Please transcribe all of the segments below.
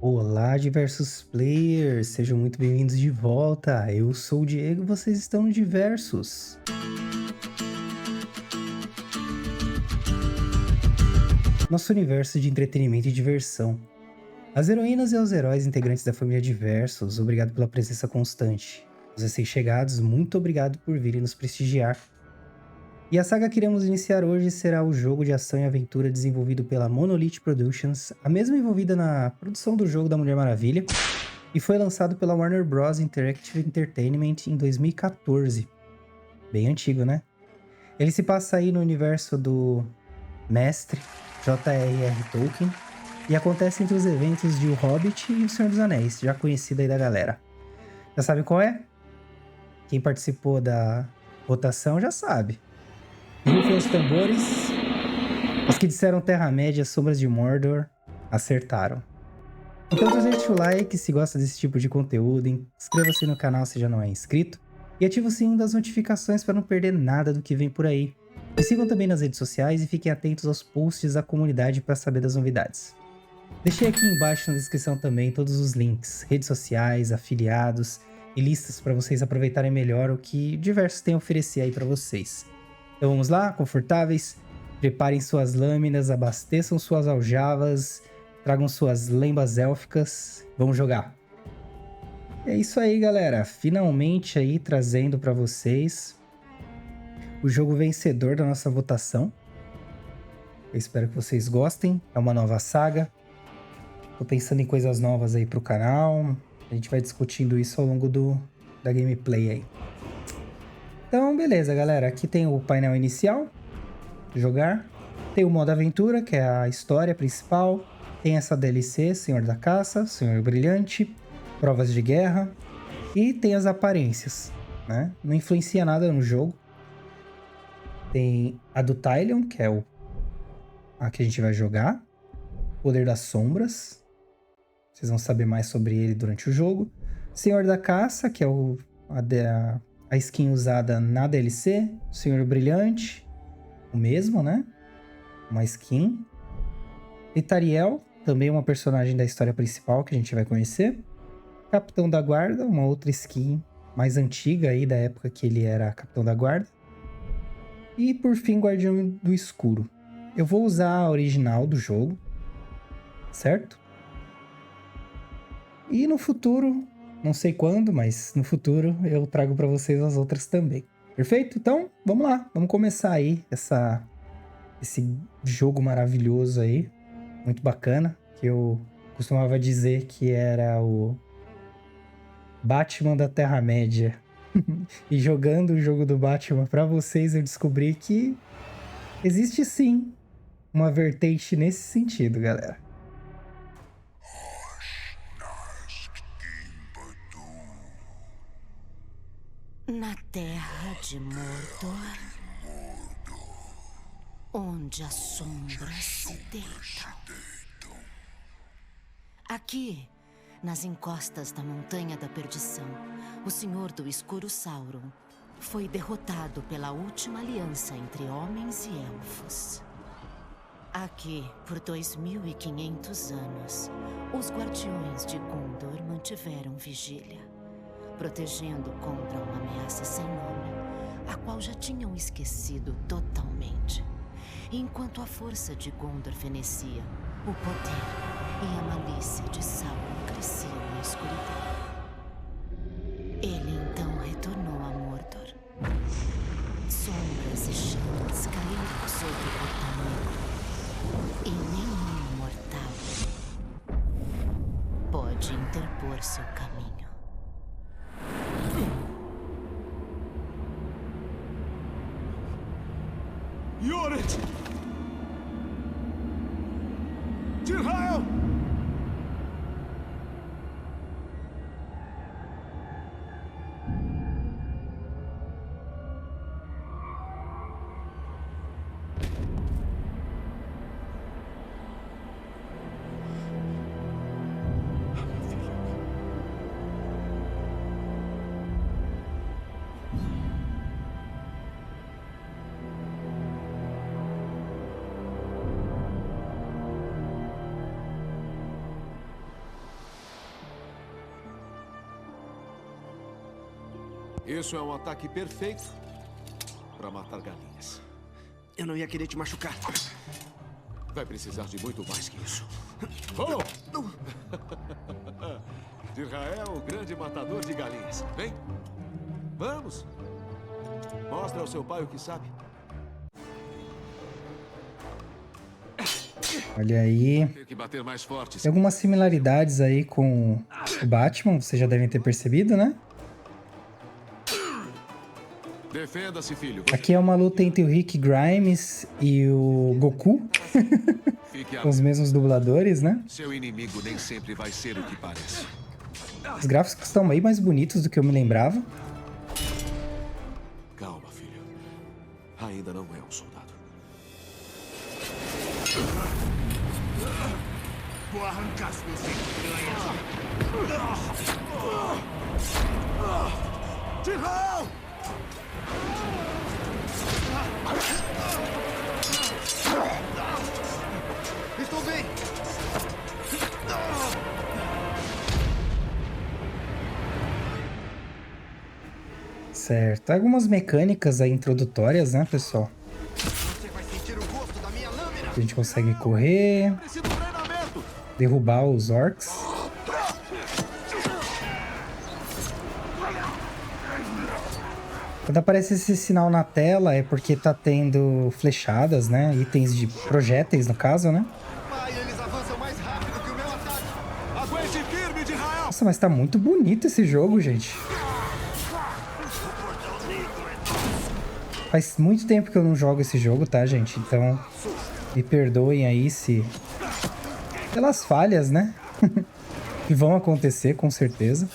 Olá, diversos players, sejam muito bem-vindos de volta. Eu sou o Diego e vocês estão no Diversos. Nosso universo de entretenimento e diversão. As heroínas e os heróis integrantes da família Diversos, obrigado pela presença constante. Os recém-chegados, muito obrigado por virem nos prestigiar. E a saga que iremos iniciar hoje será o jogo de ação e aventura desenvolvido pela Monolith Productions, a mesma envolvida na produção do jogo da Mulher Maravilha, e foi lançado pela Warner Bros. Interactive Entertainment em 2014. Bem antigo, né? Ele se passa aí no universo do mestre J.R.R. Tolkien e acontece entre os eventos de O Hobbit e O Senhor dos Anéis, já conhecido aí da galera. Já sabe qual é? Quem participou da votação já sabe. Rufem os tambores. Os que disseram Terra-média, Sombras de Mordor, acertaram. Então deixa o like se gosta desse tipo de conteúdo, inscreva-se no canal se já não é inscrito e ative o sininho das notificações para não perder nada do que vem por aí. Me sigam também nas redes sociais e fiquem atentos aos posts da comunidade para saber das novidades. Deixei aqui embaixo na descrição também todos os links, redes sociais, afiliados e listas para vocês aproveitarem melhor o que Diversos tem a oferecer aí para vocês. Então vamos lá, confortáveis? Preparem suas lâminas, abasteçam suas aljavas, tragam suas lembas élficas. Vamos jogar. É isso aí, galera. Finalmente aí trazendo para vocês o jogo vencedor da nossa votação. Eu espero que vocês gostem. É uma nova saga. Tô pensando em coisas novas aí pro canal. A gente vai discutindo isso ao longo da gameplay aí. Então, beleza, galera. Aqui tem o painel inicial. Jogar. Tem o modo aventura, que é a história principal. Tem essa DLC, Senhor da Caça, Senhor Brilhante, Provas de Guerra. E tem as aparências, né? Não influencia nada no jogo. Tem a do Tylion, que é a que a gente vai jogar. Poder das Sombras. Vocês vão saber mais sobre ele durante o jogo. Senhor da Caça, que é a skin usada na DLC. Senhor Brilhante, o mesmo, né? Uma skin. Itariel, também uma personagem da história principal que a gente vai conhecer. Capitão da Guarda, uma outra skin mais antiga aí da época que ele era Capitão da Guarda. E por fim, Guardião do Escuro. Eu vou usar a original do jogo, certo? E no futuro, não sei quando, mas no futuro eu trago para vocês as outras também. Perfeito? Então, vamos lá. Vamos começar aí esse jogo maravilhoso aí. Muito bacana. Que eu costumava dizer que era o Batman da Terra-média. E jogando o jogo do Batman para vocês, eu descobri que existe sim uma vertente nesse sentido, galera. Na terra de Mordor, onde as sombras se deitam. Aqui, nas encostas da Montanha da Perdição, o Senhor do Escuro Sauron foi derrotado pela última aliança entre homens e elfos. Aqui, por 2500 anos, os guardiões de Gondor mantiveram vigília, protegendo contra uma ameaça sem nome, a qual já tinham esquecido totalmente. Enquanto a força de Gondor fenecia, o poder e a malícia de Sauron cresciam na escuridão. Ele então retornou a Mordor. Sombras e chamas caíram sobre o Portal Negro, e nenhum mortal pode interpor seu caminho. Iorit! Tirhael! Isso é um ataque perfeito para matar galinhas. Eu não ia querer te machucar. Vai precisar de muito mais que isso. Oh! Dirrael, o grande matador de galinhas. Vem. Vamos. Mostra ao seu pai o que sabe. Olha aí. Tem que bater mais forte. Tem algumas similaridades aí com o Batman, vocês já devem ter percebido, né? Defenda-se, filho. Aqui é uma luta entre o Rick Grimes e o Goku. Com os mesmos dubladores, né? Seu inimigo nem sempre vai ser o que parece. Os gráficos estão bem mais bonitos do que eu me lembrava. Calma, filho. Ainda não é um soldado. Vou arrancar suas entranhas. Dirrael! Estou bem. Certo. Algumas mecânicas aí introdutórias, né, pessoal? Você vai sentir o gosto da minha lâmina. A gente consegue correr, Preciso de treinamento. derrubar os orcs. Quando aparece esse sinal na tela é porque tá tendo flechadas, né? Itens de projéteis, no caso, né? Pai, eles avançam mais rápido que o meu ataque. Aguente firme, Dirrael. Nossa, mas tá muito bonito esse jogo, gente. Faz muito tempo que eu não jogo esse jogo, tá, gente? Então, me perdoem aí se... pelas falhas, né? Que vão acontecer, com certeza.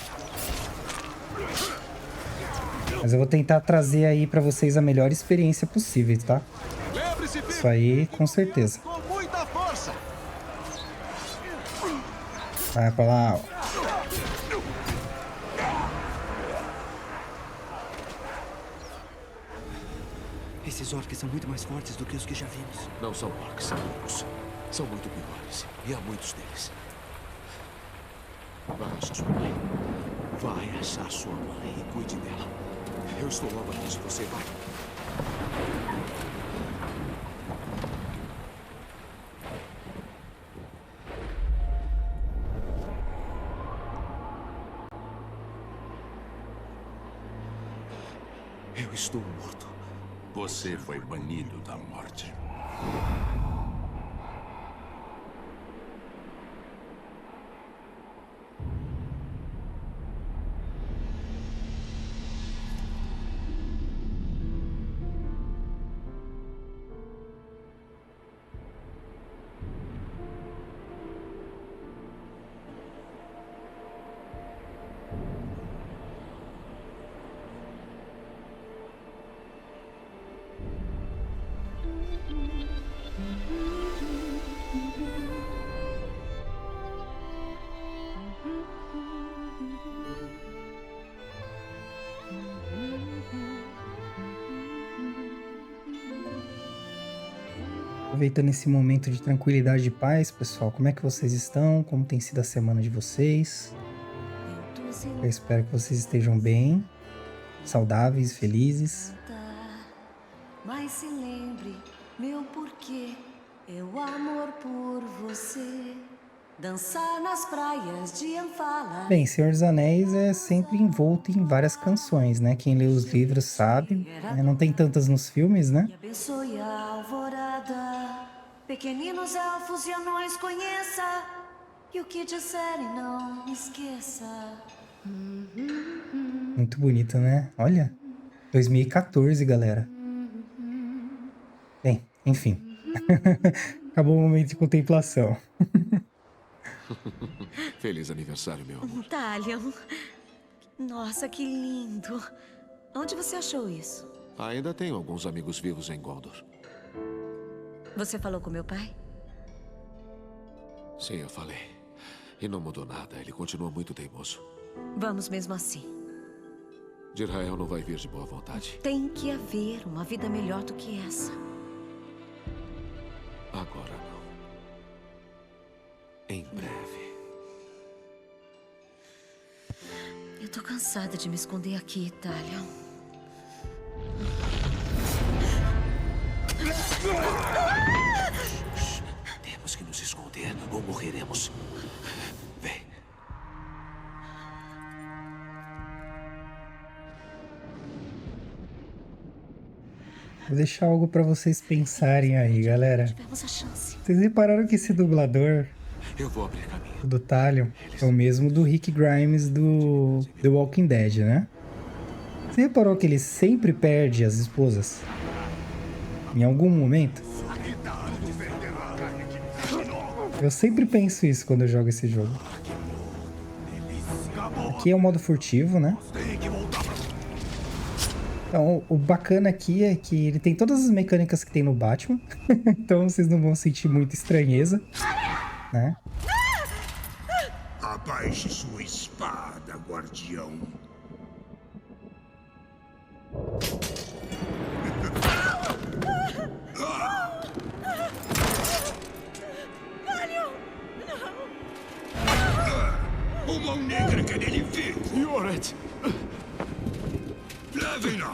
Mas eu vou tentar trazer aí pra vocês a melhor experiência possível, tá? Lembre-se, filho. Isso aí, com certeza. Com muita força. Vai pra lá, ó. Esses orcs são muito mais fortes do que os que já vimos. Não são orcs, são lobos. São muito piores. E há muitos deles. Vai achar sua mãe. Vai achar sua mãe e cuide dela. Eu estou logo atrás de você, vai. Eu estou morto. Você foi banido da morte. Aproveitando esse momento de tranquilidade e paz, pessoal, como é que vocês estão? Como tem sido a semana de vocês? Eu espero que vocês estejam bem, saudáveis, felizes. Mas se lembre, meu porquê, é o amor por você. Dançar nas praias de Anfala. Bem, Senhor dos Anéis é sempre envolto em várias canções, né? Quem lê os livros sabe. Não tem tantas nos filmes, né? E abençoe a alvorada. Pequeninos elfos e anões conheça. E o que disserem não esqueça. Muito bonito, né? Olha, 2014, galera. Bem, enfim. Acabou o momento de contemplação. Feliz aniversário, meu amor. Talion. Nossa, que lindo. Onde você achou isso? Ainda tenho alguns amigos vivos em Gondor. Você falou com meu pai? Sim, eu falei. E não mudou nada. Ele continua muito teimoso. Vamos mesmo assim. Dirrael não vai vir de boa vontade. Tem que haver uma vida melhor do que essa. Agora não. Em breve. Eu Eu tô cansada de me esconder aqui, Talion. Temos que nos esconder ou morreremos. Vem. Vou deixar algo pra vocês pensarem aí, galera. Tivemos a chance. Vocês repararam que esse dublador Eu vou abrir caminho. do Talion é o mesmo do Rick Grimes do The Walking Dead, né? Você reparou que ele sempre perde as esposas? Em algum momento? Eu sempre penso isso quando eu jogo esse jogo. Aqui é o modo furtivo, né? Então, o bacana aqui é que ele tem todas as mecânicas que tem no Batman. Então vocês não vão sentir muita estranheza, né? Abaixe sua espada, guardião. O Mão Negra quer ele vivo. Yoret! Levem-na.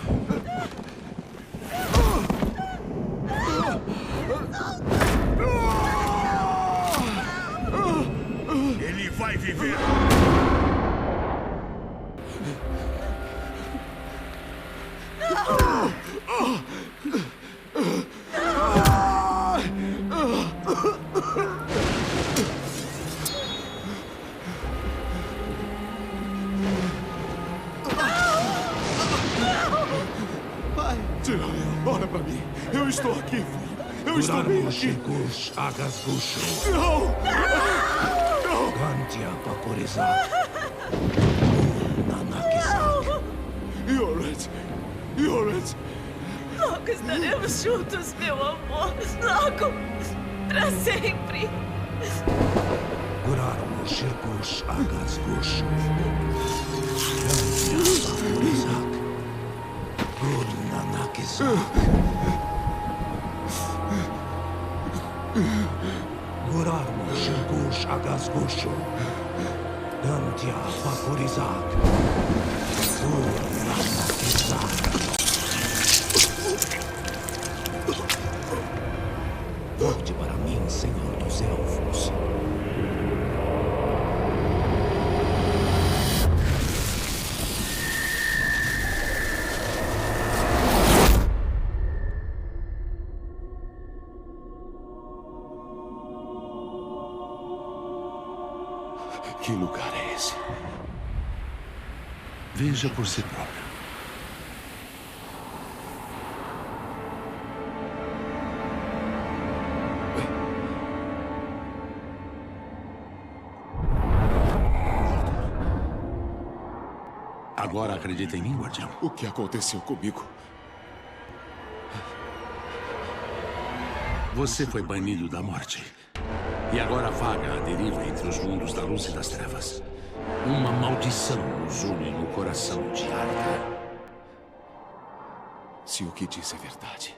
Ele vai viver. Tyrael, olha pra mim. Eu estou aqui, filho. Eu estou bem aqui. Não! Yoret! Yoret! Logo estaremos juntos, meu amor. Logo. Pra sempre. Volte para mim, Senhor dos Elfos. Que lugar é esse? Veja por si próprio. Agora acredita em mim, guardião. O que aconteceu comigo? Você foi banido da morte. E agora vaga à deriva entre os mundos da luz e das trevas. Uma maldição nos une no coração de Arda. Se o que diz é verdade,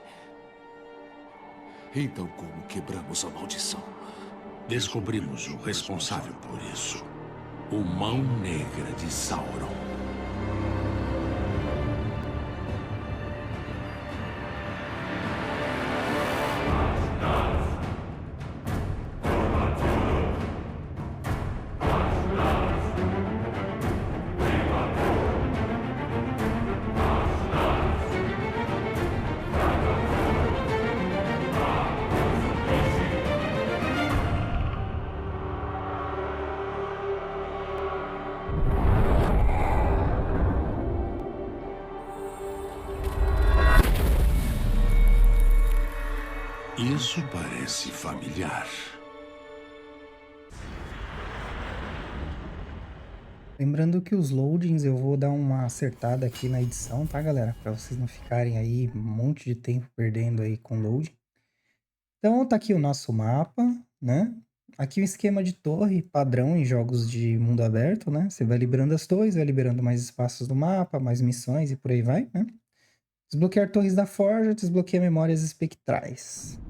então como quebramos a maldição? Descobrimos o responsável por isso. O Mão Negra de Sauron. Isso parece familiar. Lembrando que os loadings eu vou dar uma acertada aqui na edição, tá, galera? Pra vocês não ficarem aí um monte de tempo perdendo aí com loading. Então tá aqui o nosso mapa, né? Aqui o esquema de torre padrão em jogos de mundo aberto, né? Você vai liberando as torres, vai liberando mais espaços do mapa, mais missões e por aí vai, né? Desbloquear torres da forja, desbloqueia memórias espectrais.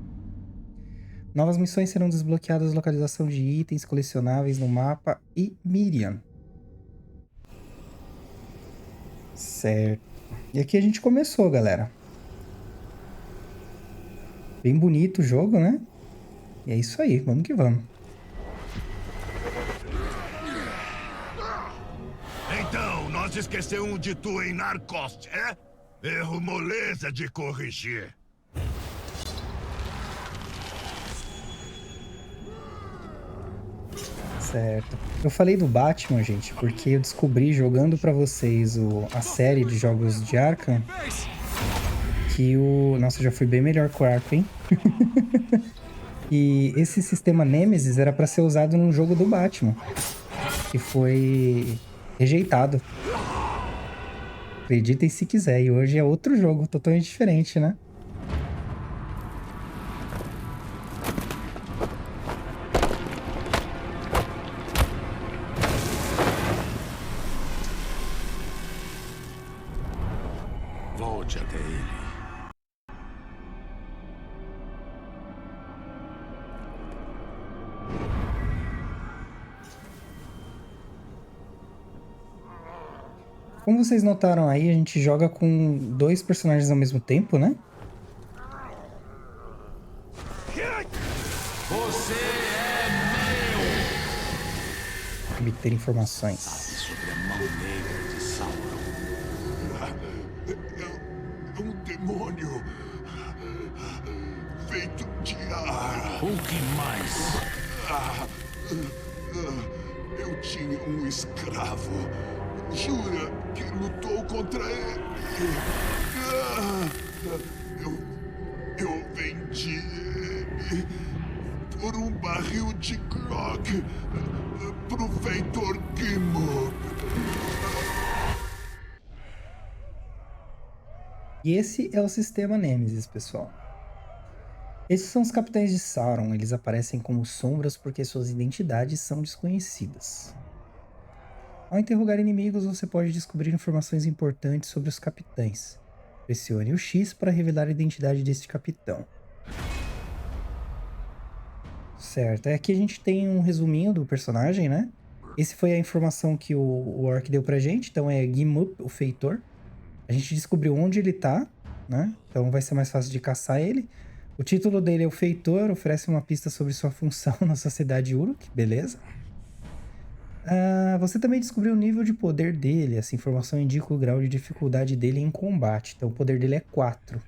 Novas missões serão desbloqueadas, localização de itens colecionáveis no mapa e Miriam. Certo. E aqui a gente começou, galera. Bem bonito o jogo, né? E é isso aí, vamos que vamos. Então, nós esquecemos de tu em Narcost, é? Erro moleza de corrigir. Certo. Eu falei do Batman, gente, porque eu descobri jogando pra vocês a série de jogos de Arkham que o... Nossa, já fui bem melhor com o Arkham, hein? E esse sistema Nemesis era pra ser usado num jogo do Batman, que foi rejeitado. Acreditem se quiser, e hoje é outro jogo totalmente diferente, né? Volte até ele. Como vocês notaram aí, a gente joga com 2 personagens ao mesmo tempo, né? Você é meu! Obter informações. Sobre a mão negra de Sauron. É um demônio feito de ar. O que mais? Eu tinha um escravo. Jura que lutou contra ele? Eu vendi ele por um barril de grog pro feitor Gimmo. E esse é o sistema Nemesis, pessoal. Esses são os capitães de Sauron. Eles aparecem como sombras porque suas identidades são desconhecidas. Ao interrogar inimigos, você pode descobrir informações importantes sobre os capitães. Pressione o X para revelar a identidade deste capitão. Certo, aqui a gente tem um resuminho do personagem, né? Esse foi a informação que o Orc deu pra gente, então é Gimmup, o feitor. A gente descobriu onde ele tá, né? Então vai ser mais fácil de caçar ele. O título dele é o Feitor, oferece uma pista sobre sua função na sociedade Uruk, beleza? Você também descobriu o nível de poder dele. Essa informação indica o grau de dificuldade dele em combate. Então o poder dele é 4.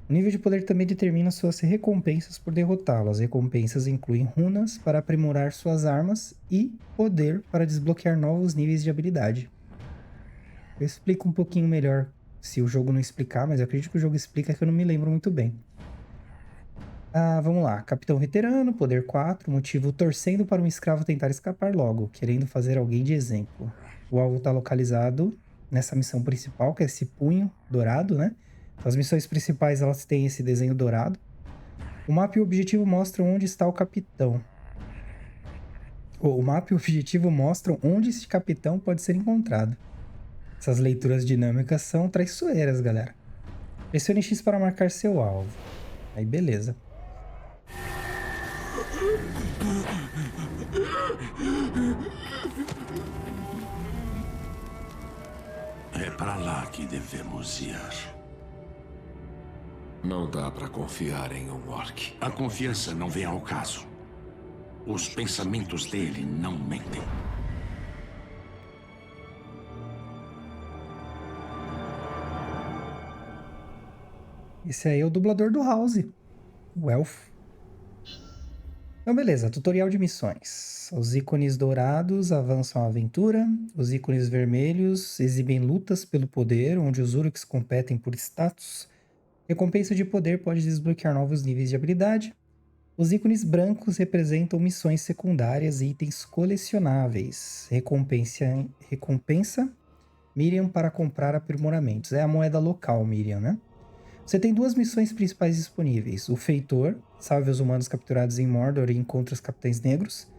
O nível de poder também determina suas recompensas por derrotá-lo. As recompensas incluem runas para aprimorar suas armas e poder para desbloquear novos níveis de habilidade. Eu explico um pouquinho melhor se o jogo não explicar, mas eu acredito que o jogo explica, que eu não me lembro muito bem. Vamos lá. Capitão veterano, poder 4, motivo torcendo para um escravo tentar escapar logo, querendo fazer alguém de exemplo. O alvo está localizado nessa missão principal, que é esse punho dourado, né? As missões principais, elas têm esse desenho dourado. O mapa e o objetivo mostram onde está o capitão. O mapa e o objetivo mostram onde este capitão pode ser encontrado. Essas leituras dinâmicas são traiçoeiras, galera. Pressione X para marcar seu alvo. Aí, beleza. É pra lá que devemos ir. Não dá pra confiar em um orc. A confiança não vem ao caso. Os pensamentos dele não mentem. Esse aí é o dublador do House, o Elfo. Então, beleza. Tutorial de missões. Os ícones dourados avançam a aventura. Os ícones vermelhos exibem lutas pelo poder, onde os Uruks competem por status. Recompensa de poder pode desbloquear novos níveis de habilidade. Os ícones brancos representam missões secundárias e itens colecionáveis. Recompensa Miriam para comprar aprimoramentos. É a moeda local, Miriam, né? Você tem 2 missões principais disponíveis. O Feitor, salve os humanos capturados em Mordor e encontre os capitães negros.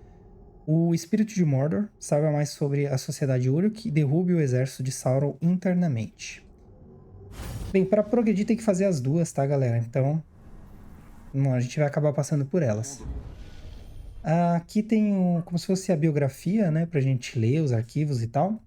O Espírito de Mordor, saiba mais sobre a sociedade Uruk e derrube o exército de Sauron internamente. Bem, para progredir tem que fazer as 2, tá, galera? Então, a gente vai acabar passando por elas. Aqui tem como se fosse a biografia, né? Pra gente ler os arquivos e tal.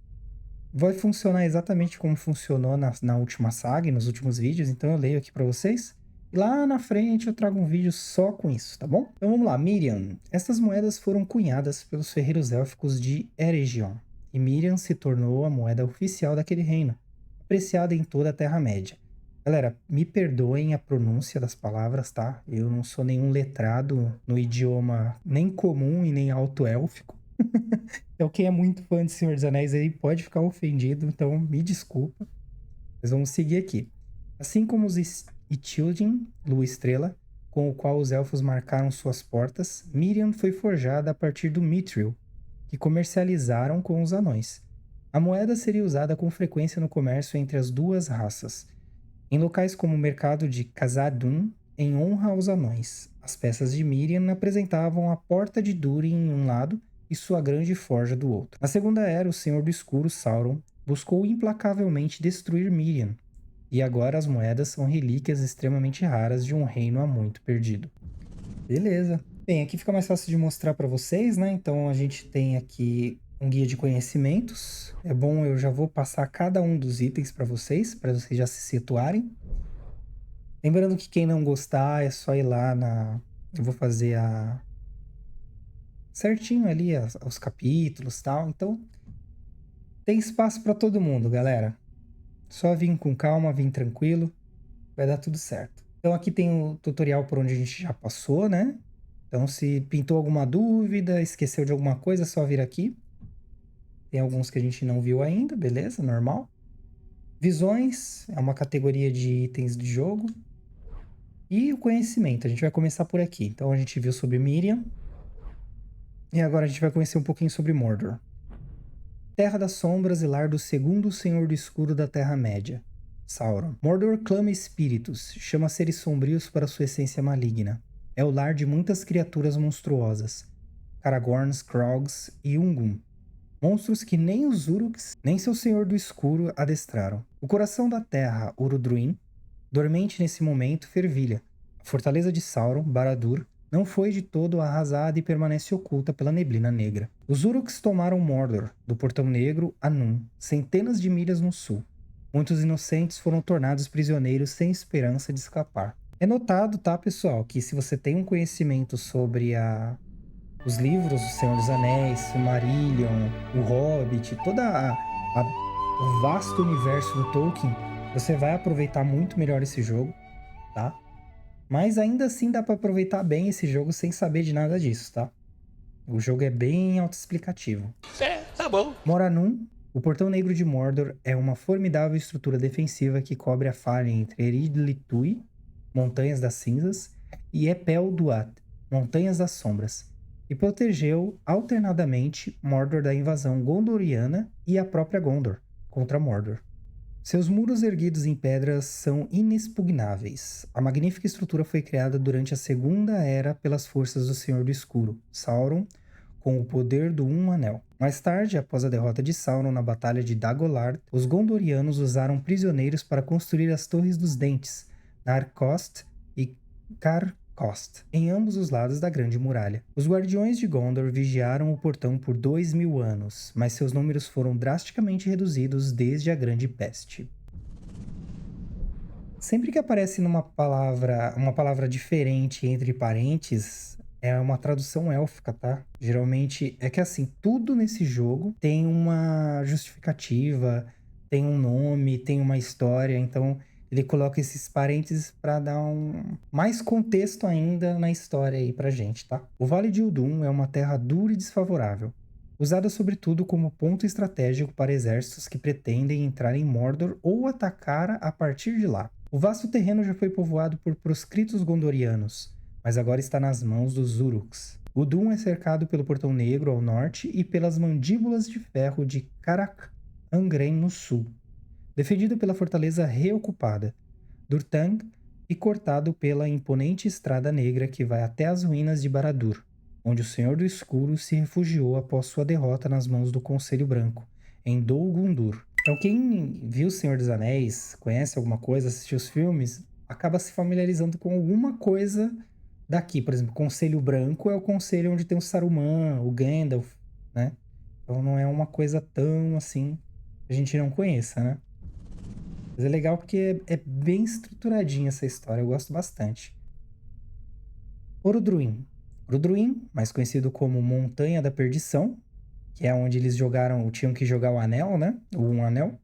vai funcionar exatamente como funcionou na última saga e nos últimos vídeos, então eu leio aqui pra vocês. E lá na frente eu trago um vídeo só com isso, tá bom? Então vamos lá, Miriam. Estas moedas foram cunhadas pelos ferreiros élficos de Eregion, e Miriam se tornou a moeda oficial daquele reino, apreciada em toda a Terra-média. Galera, me perdoem a pronúncia das palavras, tá? Eu não sou nenhum letrado no idioma nem comum e nem alto-élfico. Então quem é muito fã de Senhor dos Anéis aí pode ficar ofendido, então me desculpa. Mas vamos seguir aqui. Assim como os Ithildin, Lua Estrela, com o qual os elfos marcaram suas portas, Miriam foi forjada a partir do Mithril, que comercializaram com os anões. A moeda seria usada com frequência no comércio entre as duas raças, em locais como o mercado de Khazad-dûm, em honra aos anões. As peças de Miriam apresentavam a porta de Durin em um lado e sua grande forja do outro. Na Segunda Era, o Senhor do Escuro, Sauron, buscou implacavelmente destruir Miriam, e agora as moedas são relíquias extremamente raras de um reino há muito perdido. Beleza. Bem, aqui fica mais fácil de mostrar para vocês, né? Então a gente tem aqui um guia de conhecimentos. É bom, eu já vou passar cada um dos itens para vocês já se situarem. Lembrando que quem não gostar é só ir lá na... Eu vou fazer certinho ali os capítulos e tal. Então tem espaço para todo mundo, galera. Só vir com calma, vir tranquilo, vai dar tudo certo. Então aqui tem o tutorial por onde a gente já passou, né? Então se pintou alguma dúvida, esqueceu de alguma coisa, é só vir aqui. Tem alguns que a gente não viu ainda, beleza? Normal. Visões, é uma categoria de itens de jogo. E o conhecimento, a gente vai começar por aqui. Então a gente viu sobre Miriam. E agora a gente vai conhecer um pouquinho sobre Mordor. Terra das Sombras e lar do segundo Senhor do Escuro da Terra-média, Sauron. Mordor clama espíritos, chama seres sombrios para sua essência maligna. É o lar de muitas criaturas monstruosas, Aragorns, Krogs e Ungum, monstros que nem os Uruks, nem seu Senhor do Escuro adestraram. O coração da terra, Urudruin, dormente nesse momento, fervilha. A fortaleza de Sauron, Barad-dûr, não foi de todo arrasada e permanece oculta pela neblina negra. Os Uruks tomaram Mordor, do Portão Negro a Núm, centenas de milhas no sul. Muitos inocentes foram tornados prisioneiros sem esperança de escapar. É notado, tá, pessoal, que se você tem um conhecimento sobre os livros do Senhor dos Anéis, Silmarillion, o Hobbit, o vasto universo do Tolkien, você vai aproveitar muito melhor esse jogo, tá? Mas ainda assim dá pra aproveitar bem esse jogo sem saber de nada disso, tá? O jogo é bem autoexplicativo. Tá bom. Moranum, o Portão Negro de Mordor, é uma formidável estrutura defensiva que cobre a falha entre Erid-Lítui, Montanhas das Cinzas, e Epel-Duat, Montanhas das Sombras, e protegeu alternadamente Mordor da invasão gondoriana e a própria Gondor contra Mordor. Seus muros erguidos em pedras são inexpugnáveis. A magnífica estrutura foi criada durante a Segunda Era pelas forças do Senhor do Escuro, Sauron, com o poder do Anel. Mais tarde, após a derrota de Sauron na Batalha de Dagolard, os Gondorianos usaram prisioneiros para construir as Torres dos Dentes, Narcost e Carcost, em ambos os lados da Grande Muralha. Os Guardiões de Gondor vigiaram o portão por 2000 anos, mas seus números foram drasticamente reduzidos desde a Grande Peste. Sempre que aparece uma palavra diferente entre parênteses, é uma tradução élfica, tá? Geralmente é que assim, tudo nesse jogo tem uma justificativa, tem um nome, tem uma história, então ele coloca esses parênteses para dar mais contexto ainda na história aí pra gente, tá? O Vale de Uldum é uma terra dura e desfavorável, usada sobretudo como ponto estratégico para exércitos que pretendem entrar em Mordor ou atacar a partir de lá. O vasto terreno já foi povoado por proscritos gondorianos, mas agora está nas mãos dos Uruks. Uldum é cercado pelo Portão Negro ao norte e pelas mandíbulas de ferro de Carak Angren no sul, defendido pela fortaleza reocupada, Durtang, e cortado pela imponente Estrada Negra que vai até as ruínas de Barad-dûr, onde o Senhor do Escuro se refugiou após sua derrota nas mãos do Conselho Branco, em Dol Guldur. Então quem viu O Senhor dos Anéis, conhece alguma coisa, assistiu os filmes, acaba se familiarizando com alguma coisa daqui. Por exemplo, Conselho Branco é o conselho onde tem o Saruman, o Gandalf, né? Então não é uma coisa tão assim... A a gente não conheça, né? Mas é legal porque é bem estruturadinha essa história, eu gosto bastante. Orodruin. Orodruin, mais conhecido como Montanha da Perdição, que é onde eles tinham que jogar o anel, né? Um anel.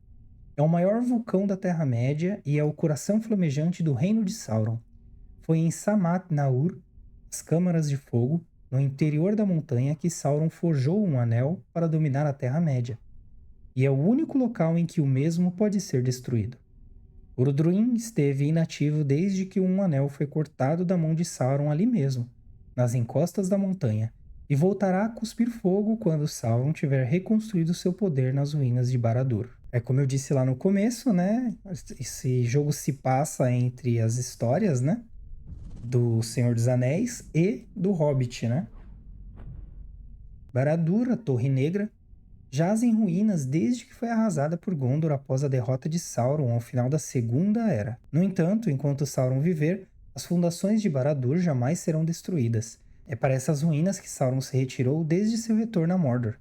É o maior vulcão da Terra-média e é o coração flamejante do reino de Sauron. Foi em Samath Naur, as Câmaras de Fogo, no interior da montanha, que Sauron forjou um anel para dominar a Terra-média. E é o único local em que o mesmo pode ser destruído. Orodruin esteve inativo desde que um anel foi cortado da mão de Sauron ali mesmo, nas encostas da montanha, e voltará a cuspir fogo quando Sauron tiver reconstruído seu poder nas ruínas de Barad-dûr. É como eu disse lá no começo, né? Esse jogo se passa entre as histórias, né? Do Senhor dos Anéis e do Hobbit, né? Barad-dûr, a Torre Negra, jaz em ruínas desde que foi arrasada por Gondor após a derrota de Sauron ao final da Segunda Era. No entanto, enquanto Sauron viver, as fundações de Barad-dûr jamais serão destruídas. É para essas ruínas que Sauron se retirou desde seu retorno a Mordor.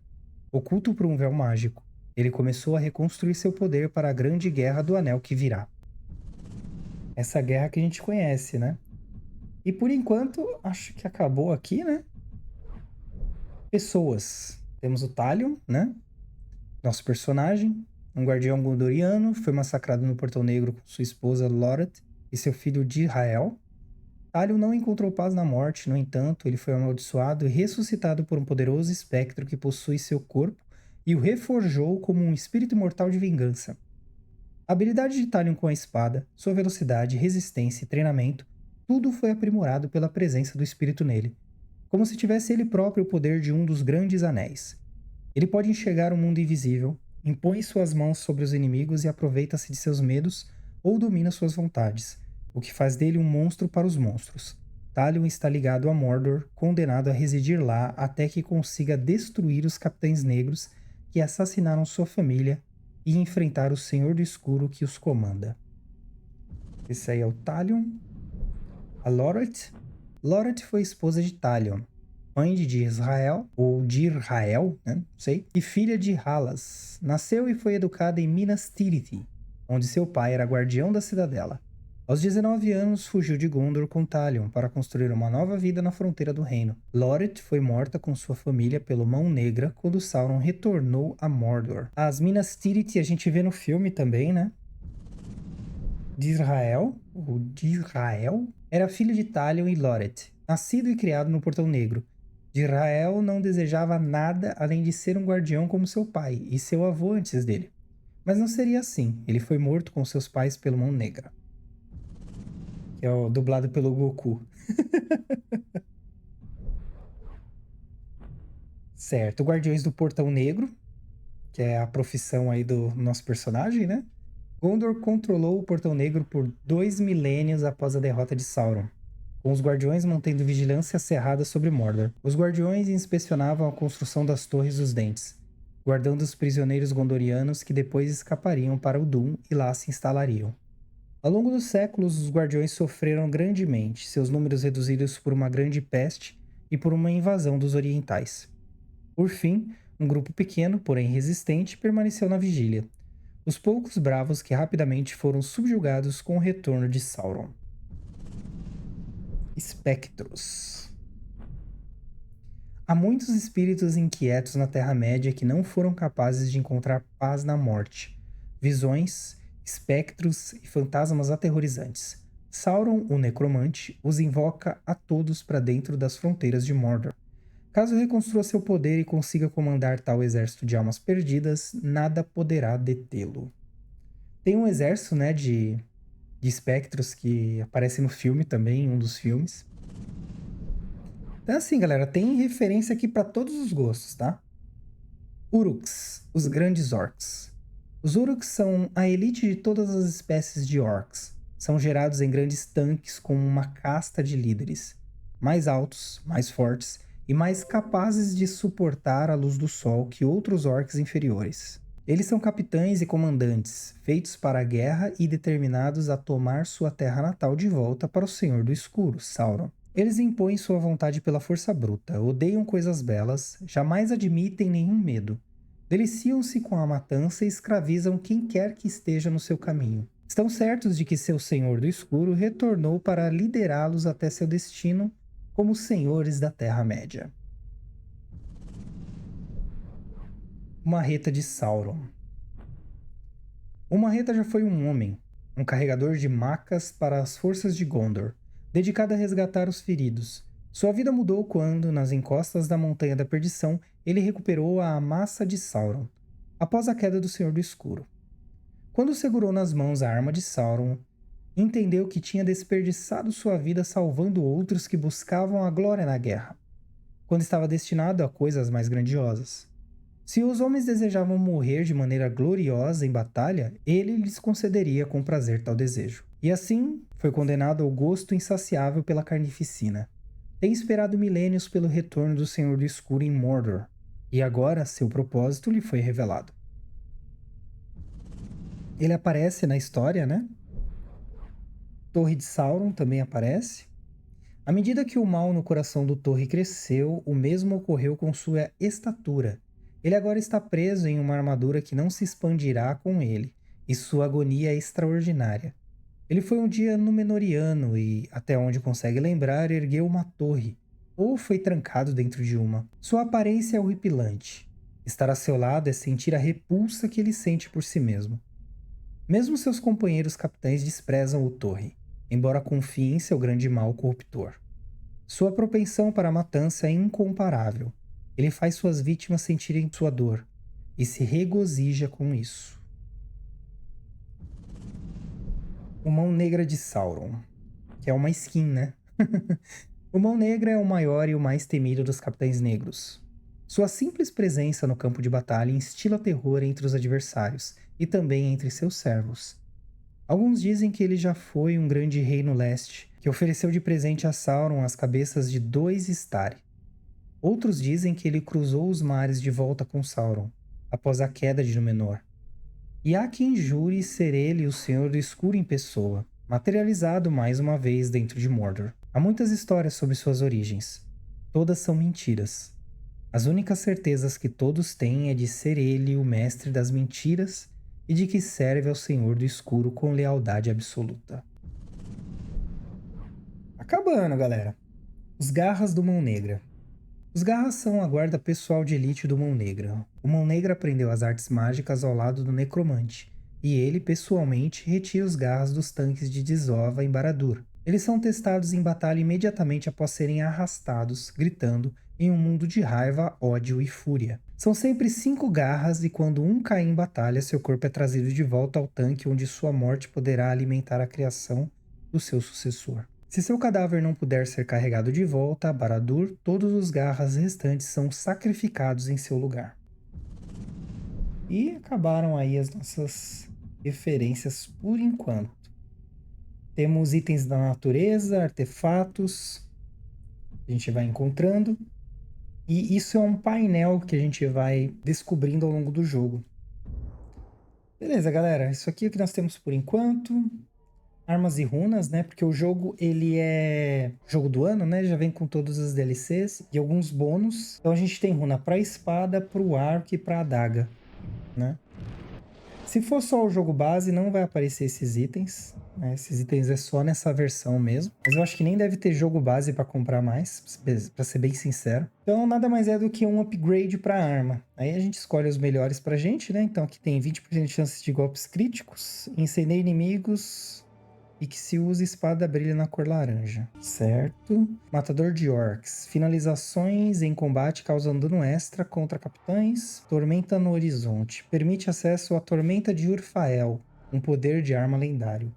Oculto por um véu mágico, ele começou a reconstruir seu poder para a grande guerra do Anel que virá. Essa guerra que a gente conhece, né? E por enquanto, acho que acabou aqui, né? Pessoas. Temos o Talion, né? Nosso personagem, um guardião gondoriano, foi massacrado no Portão Negro com sua esposa Lorath e seu filho Dirael. Talion não encontrou paz na morte, no entanto, ele foi amaldiçoado e ressuscitado por um poderoso espectro que possui seu corpo e o reforjou como um espírito imortal de vingança. A habilidade de Talion com a espada, sua velocidade, resistência e treinamento, tudo foi aprimorado pela presença do espírito nele, como se tivesse ele próprio o poder de um dos grandes anéis. Ele pode enxergar o mundo invisível, impõe suas mãos sobre os inimigos e aproveita-se de seus medos ou domina suas vontades, o que faz dele um monstro para os monstros. Talion está ligado a Mordor, condenado a residir lá até que consiga destruir os Capitães Negros que assassinaram sua família e enfrentar o Senhor do Escuro que os comanda. Esse aí é o Talion. A Lorath. Lorath foi esposa de Talion, mãe de Israel, ou Dir-Rael, né? Não sei, e filha de Halas. Nasceu e foi educada em Minas Tirith, onde seu pai era guardião da cidadela. Aos 19 anos, fugiu de Gondor com Talion para construir uma nova vida na fronteira do reino. Lorath foi morta com sua família pelo Mão Negra quando Sauron retornou a Mordor. As Minas Tirith a gente vê no filme também, né? Dirael, era filho de Talion e Lorath, nascido e criado no Portão Negro. Dirael não desejava nada além de ser um guardião como seu pai e seu avô antes dele. Mas não seria assim, ele foi morto com seus pais pelo Mão Negra. Que é o dublado pelo Goku. Certo, Guardiões do Portão Negro, que é a profissão aí do nosso personagem, né? Gondor controlou o Portão Negro por 2 milênios após a derrota de Sauron, com os Guardiões mantendo vigilância cerrada sobre Mordor. Os Guardiões inspecionavam a construção das Torres dos Dentes, guardando os prisioneiros gondorianos que depois escapariam para o Dûn e lá se instalariam. Ao longo dos séculos, os Guardiões sofreram grandemente, seus números reduzidos por uma grande peste e por uma invasão dos orientais. Por fim, um grupo pequeno, porém resistente, permaneceu na vigília. Os poucos bravos que rapidamente foram subjugados com o retorno de Sauron. Espectros. Há muitos espíritos inquietos na Terra-média que não foram capazes de encontrar paz na morte. Visões, espectros e fantasmas aterrorizantes. Sauron, o necromante, os invoca a todos para dentro das fronteiras de Mordor. Caso reconstrua seu poder e consiga comandar tal exército de almas perdidas, nada poderá detê-lo. Tem um exército, né, de espectros que aparece no filme também, em um dos filmes. Então assim, galera, tem referência aqui para todos os gostos, tá? Uruks, os grandes orcs. Os Uruks são a elite de todas as espécies de orcs. São gerados em grandes tanques com uma casta de líderes, mais altos, mais fortes e mais capazes de suportar a luz do sol que outros orcs inferiores. Eles são capitães e comandantes, feitos para a guerra e determinados a tomar sua terra natal de volta para o Senhor do Escuro, Sauron. Eles impõem sua vontade pela força bruta, odeiam coisas belas, jamais admitem nenhum medo. deliciam-se com a matança e escravizam quem quer que esteja no seu caminho. Estão certos de que seu Senhor do Escuro retornou para liderá-los até seu destino como senhores da Terra-média. O Marreta de Sauron. O Marreta já foi um homem, um carregador de macas para as forças de Gondor, dedicado a resgatar os feridos. Sua vida mudou quando, nas encostas da Montanha da Perdição, ele recuperou a Massa de Sauron, após a queda do Senhor do Escuro. Quando segurou nas mãos a arma de Sauron, entendeu que tinha desperdiçado sua vida salvando outros que buscavam a glória na guerra, quando estava destinado a coisas mais grandiosas. Se os homens desejavam morrer de maneira gloriosa em batalha, ele lhes concederia com prazer tal desejo. E assim, foi condenado ao gosto insaciável pela carnificina. Tem esperado milênios pelo retorno do Senhor do Escuro em Mordor, e agora seu propósito lhe foi revelado. Ele aparece na história, né? Torre de Sauron também aparece. À medida que o mal no coração do Torre cresceu, o mesmo ocorreu com sua estatura. Ele agora está preso em uma armadura que não se expandirá com ele, e sua agonia é extraordinária. Ele foi um dia Númenoriano e, até onde consegue lembrar, ergueu uma torre, ou foi trancado dentro de uma. Sua aparência é horripilante. Estar a seu lado é sentir a repulsa que ele sente por si mesmo. Mesmo seus companheiros capitães desprezam o Torre, embora confiem em seu grande mal corruptor. Sua propensão para a matança é incomparável. Ele faz suas vítimas sentirem sua dor e se regozija com isso. O Mão Negra de Sauron, que é uma skin, né? O Mão Negra é o maior e o mais temido dos Capitães Negros. Sua simples presença no campo de batalha instila terror entre os adversários e também entre seus servos. Alguns dizem que ele já foi um grande rei no leste, que ofereceu de presente a Sauron as cabeças de 2 Istari. Outros dizem que ele cruzou os mares de volta com Sauron, após a queda de Númenor. E há quem jure ser ele o Senhor do Escuro em pessoa, materializado mais uma vez dentro de Mordor. Há muitas histórias sobre suas origens. Todas são mentiras. As únicas certezas que todos têm é de ser ele o mestre das mentiras e de que serve ao Senhor do Escuro com lealdade absoluta. Acabando, galera. Os Garras do Mão Negra. Os Garras são a guarda pessoal de elite do Mão Negra. O Mão Negra aprendeu as artes mágicas ao lado do Necromante, e ele, pessoalmente, retira os Garras dos tanques de Desova em Barad-dûr. Eles são testados em batalha imediatamente após serem arrastados, gritando, em um mundo de raiva, ódio e fúria. São sempre 5 garras e quando um cai em batalha, seu corpo é trazido de volta ao tanque onde sua morte poderá alimentar a criação do seu sucessor. Se seu cadáver não puder ser carregado de volta a Barad-dûr, todos os garras restantes são sacrificados em seu lugar. E acabaram aí as nossas referências por enquanto. Temos itens da natureza, artefatos, a gente vai encontrando. E isso é um painel que a gente vai descobrindo ao longo do jogo. Beleza, galera. Isso aqui é o que nós temos por enquanto. Armas e runas, né? Porque o jogo, ele é jogo do ano, né? Já vem com todos os DLCs e alguns bônus. Então a gente tem runa pra espada, pro arco e pra adaga, né? Se for só o jogo base, não vai aparecer esses itens, né? Esses itens é só nessa versão mesmo. Mas eu acho que nem deve ter jogo base pra comprar mais, pra ser bem sincero. Então nada mais é do que um upgrade pra arma. Aí a gente escolhe os melhores pra gente, né? Então aqui tem 20% de chances de golpes críticos, incendeia inimigos e que se usa espada brilha na cor laranja, certo? Matador de orcs, finalizações em combate causam dano extra contra capitães, tormenta no horizonte, permite acesso à tormenta de Urfael, um poder de arma lendário.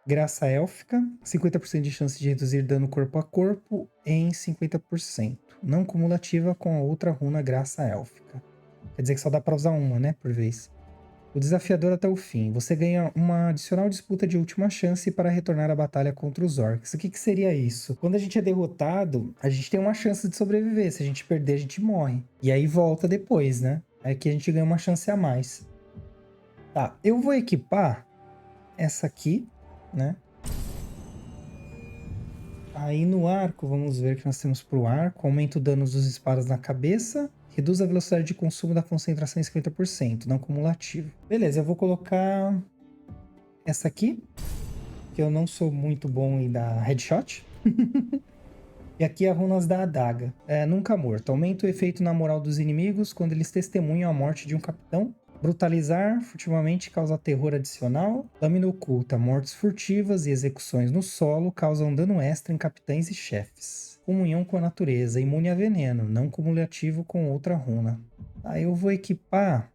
Graça élfica, 50% de chance de reduzir dano corpo a corpo em 50%, não cumulativa com a outra runa graça élfica. Quer dizer que só dá pra usar uma, né, por vez. O desafiador até o fim. Você ganha uma adicional disputa de última chance para retornar à batalha contra os orcs. O que seria isso? Quando a gente é derrotado, a gente tem uma chance de sobreviver. Se a gente perder, a gente morre. E aí volta depois, né? Aqui a gente ganha uma chance a mais. Tá, eu vou equipar essa aqui, né? Aí no arco, vamos ver o que nós temos pro arco. Aumenta o dano dos disparos na cabeça. Reduz a velocidade de consumo da concentração em 50%, não cumulativo. Beleza, eu vou colocar essa aqui, que eu não sou muito bom em dar headshot. E aqui é runas da adaga. Nunca morto. Aumenta o efeito na moral dos inimigos quando eles testemunham a morte de um capitão. Brutalizar furtivamente causa terror adicional. Lâmina oculta. Mortes furtivas e execuções no solo causam dano extra em capitães e chefes. Comunhão com a natureza. Imune a veneno. Não cumulativo com outra runa. Aí eu vou equipar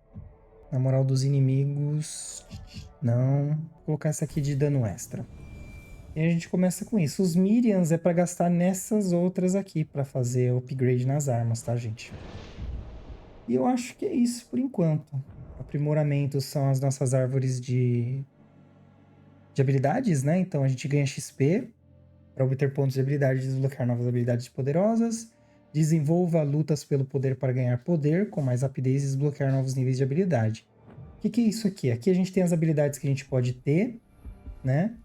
na moral dos inimigos. Não. Vou colocar essa aqui de dano extra. E a gente começa com isso. Os Miriams é para gastar nessas outras aqui, para fazer upgrade nas armas, tá, gente? E eu acho que é isso por enquanto. Aprimoramentos são as nossas árvores de habilidades, né? Então a gente ganha XP para obter pontos de habilidade e desbloquear novas habilidades poderosas. Desenvolva lutas pelo poder para ganhar poder, com mais rapidez e desbloquear novos níveis de habilidade. O que é isso aqui? Aqui a gente tem as habilidades que a gente pode ter, né?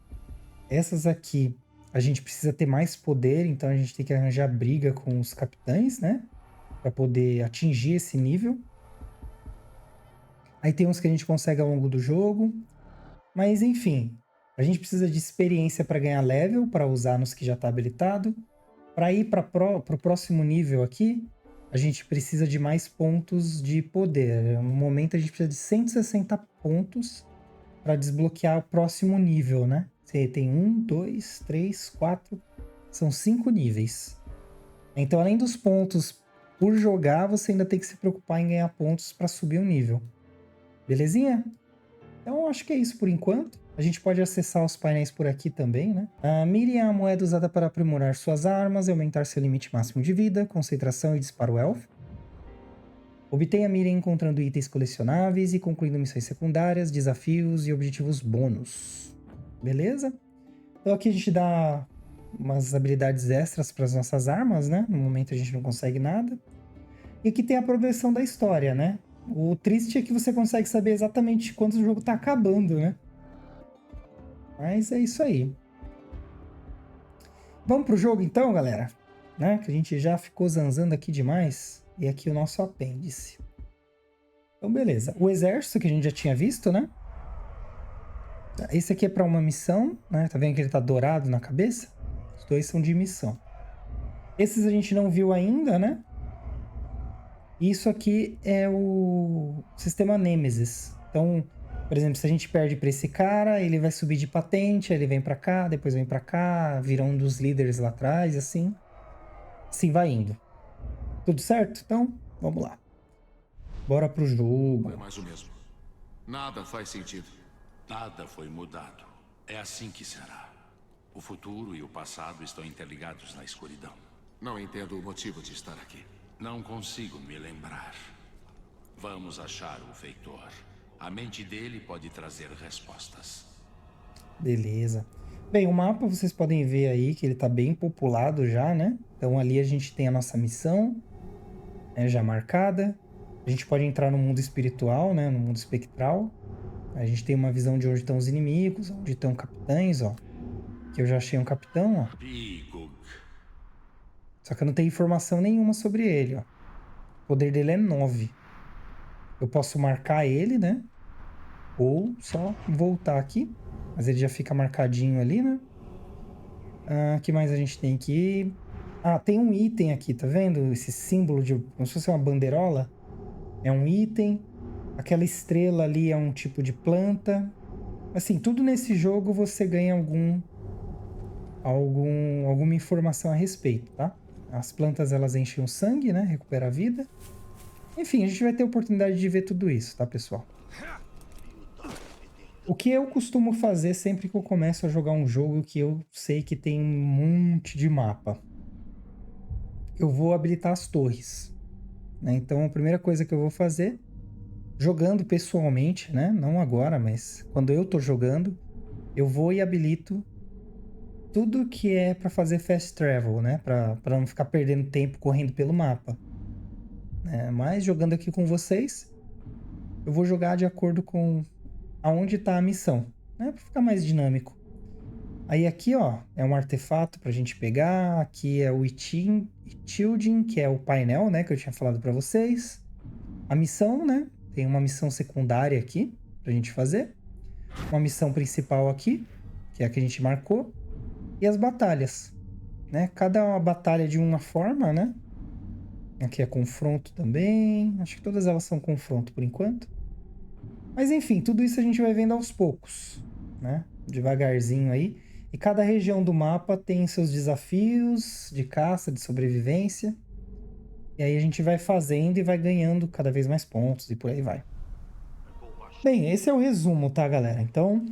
Essas aqui, a gente precisa ter mais poder, então a gente tem que arranjar briga com os capitães, né? Para poder atingir esse nível. Aí tem uns que a gente consegue ao longo do jogo. Mas enfim, a gente precisa de experiência para ganhar level, para usar nos que já está habilitado. Para ir para o próximo nível aqui, a gente precisa de mais pontos de poder. No momento a gente precisa de 160 pontos para desbloquear o próximo nível, né? Você tem 1, 2, 3, 4... São 5 níveis. Então, além dos pontos por jogar, você ainda tem que se preocupar em ganhar pontos para subir o nível. Belezinha? Então, acho que é isso por enquanto. A gente pode acessar os painéis por aqui também, né? Mire a moeda usada para aprimorar suas armas e aumentar seu limite máximo de vida, concentração e disparo elfo. Obtenha a mira encontrando itens colecionáveis e concluindo missões secundárias, desafios e objetivos bônus. Beleza? Então aqui a gente dá umas habilidades extras para as nossas armas, né? No momento a gente não consegue nada. E aqui tem a progressão da história, né? O triste é que você consegue saber exatamente quando o jogo tá acabando, né? Mas é isso aí. Vamos pro jogo então, galera? Né? Que a gente já ficou zanzando aqui demais. E aqui o nosso apêndice. Então beleza. O exército que a gente já tinha visto, né? Esse aqui é para uma missão, né? Tá vendo que ele tá dourado na cabeça? Os dois são de missão. Esses a gente não viu ainda, né? Isso aqui é o sistema Nemesis. Então, por exemplo, se a gente perde para esse cara, ele vai subir de patente, aí ele vem para cá, depois vem para cá, vira um dos líderes lá atrás, assim. Assim vai indo. Tudo certo? Então, vamos lá. Bora pro jogo. É mais o mesmo. Nada faz sentido. Nada foi mudado. É assim que será. O futuro e o passado estão interligados na escuridão. Não entendo o motivo de estar aqui. Não consigo me lembrar. Vamos achar o feitor. A mente dele pode trazer respostas. Beleza. Bem, o mapa vocês podem ver aí que ele tá bem populado já, né? Então ali a gente tem a nossa missão, né, já marcada. A gente pode entrar no mundo espiritual, né? No mundo espectral. A gente tem uma visão de onde estão os inimigos, onde estão capitães, ó. Que eu já achei um capitão, ó. Só que eu não tenho informação nenhuma sobre ele, ó. O poder dele é 9. Eu posso marcar ele, né? Ou só voltar aqui. Mas ele já fica marcadinho ali, né? O que mais a gente tem aqui? Tem um item aqui, tá vendo? Esse símbolo de... como se fosse uma bandeirola. É um item. Aquela estrela ali é um tipo de planta. Assim, tudo nesse jogo você ganha alguma informação a respeito, tá? As plantas, elas enchem o sangue, né? Recupera a vida. Enfim, a gente vai ter a oportunidade de ver tudo isso, tá, pessoal? O que eu costumo fazer sempre que eu começo a jogar um jogo que eu sei que tem um monte de mapa. Eu vou habilitar as torres, né? Então, a primeira coisa que eu vou fazer... jogando pessoalmente, né? Não agora, mas quando eu tô jogando, eu vou e habilito tudo que é para fazer fast travel, né? Para não ficar perdendo tempo correndo pelo mapa. Mas jogando aqui com vocês, eu vou jogar de acordo com aonde tá a missão, né? Para ficar mais dinâmico. Aí aqui, ó, é um artefato pra gente pegar. Aqui é o Ichildin, que é o painel, né, que eu tinha falado pra vocês. A missão, né, tem uma missão secundária aqui pra gente fazer. Uma missão principal aqui, que é a que a gente marcou. E as batalhas, né, cada batalha de uma forma, né. Aqui é confronto também. Acho que todas elas são confronto por enquanto. Mas enfim, tudo isso a gente vai vendo aos poucos, né, devagarzinho aí. E cada região do mapa tem seus desafios de caça, de sobrevivência. E aí a gente vai fazendo e vai ganhando cada vez mais pontos e por aí vai. Bem, esse é o resumo, tá, galera? Então,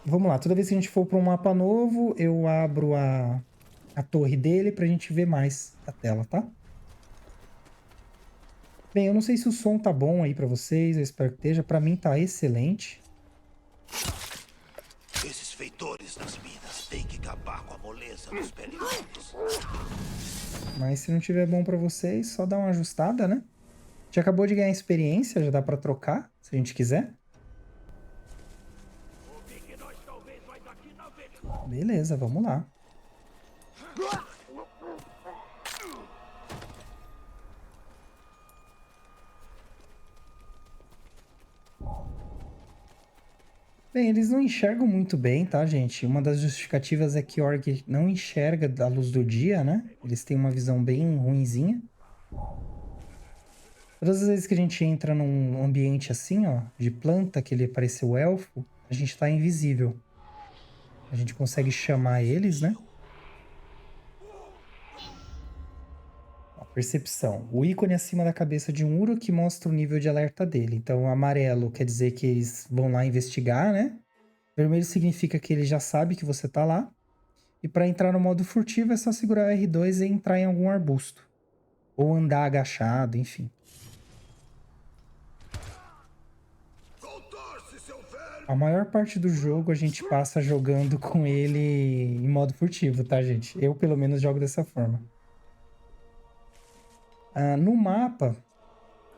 vamos lá. Toda vez que a gente for para um mapa novo, eu abro a torre dele pra gente ver mais a tela, tá? Bem, eu não sei se o som tá bom aí pra vocês, eu espero que esteja. Pra mim tá excelente. Esses feitores nas minas têm que acabar com a moleza dos peligrosos. Mas se não tiver bom pra vocês, só dá uma ajustada, né? A gente acabou de ganhar experiência, já dá pra trocar, se a gente quiser. Beleza, vamos lá. Bem, eles não enxergam muito bem, tá, gente? Uma das justificativas é que o orc não enxerga da luz do dia, né? Eles têm uma visão bem ruinzinha. Todas as vezes que a gente entra num ambiente assim, ó, de planta, que ele parece o elfo, a gente tá invisível. A gente consegue chamar eles, né? Ó, percepção. O ícone acima da cabeça de um Uruk mostra o nível de alerta dele. Então, o amarelo quer dizer que eles vão lá investigar, né? Vermelho significa que ele já sabe que você tá lá. E para entrar no modo furtivo é só segurar o R2 e entrar em algum arbusto. Ou andar agachado, enfim. A maior parte do jogo a gente passa jogando com ele em modo furtivo, tá, gente? Eu, pelo menos, jogo dessa forma. No mapa...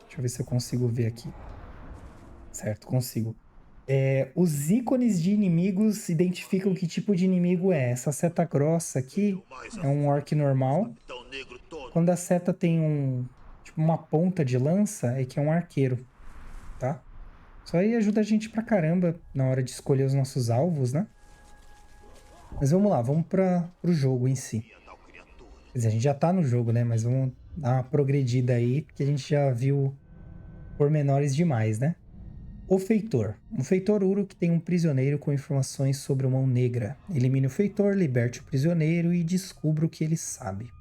Deixa eu ver se eu consigo ver aqui. Certo, consigo. Os ícones de inimigos identificam que tipo de inimigo é. Essa seta grossa aqui é um orc normal. Quando a seta tem tipo uma ponta de lança, é que é um arqueiro, tá? Isso aí ajuda a gente pra caramba na hora de escolher os nossos alvos, né? Mas vamos lá, vamos pro jogo em si. Quer dizer, a gente já tá no jogo, né? Mas vamos dar uma progredida aí, porque a gente já viu pormenores demais, né? O Feitor. Um Feitor Uruk tem um prisioneiro com informações sobre a Mão Negra. Elimine o Feitor, liberte o prisioneiro e descubra o que ele sabe.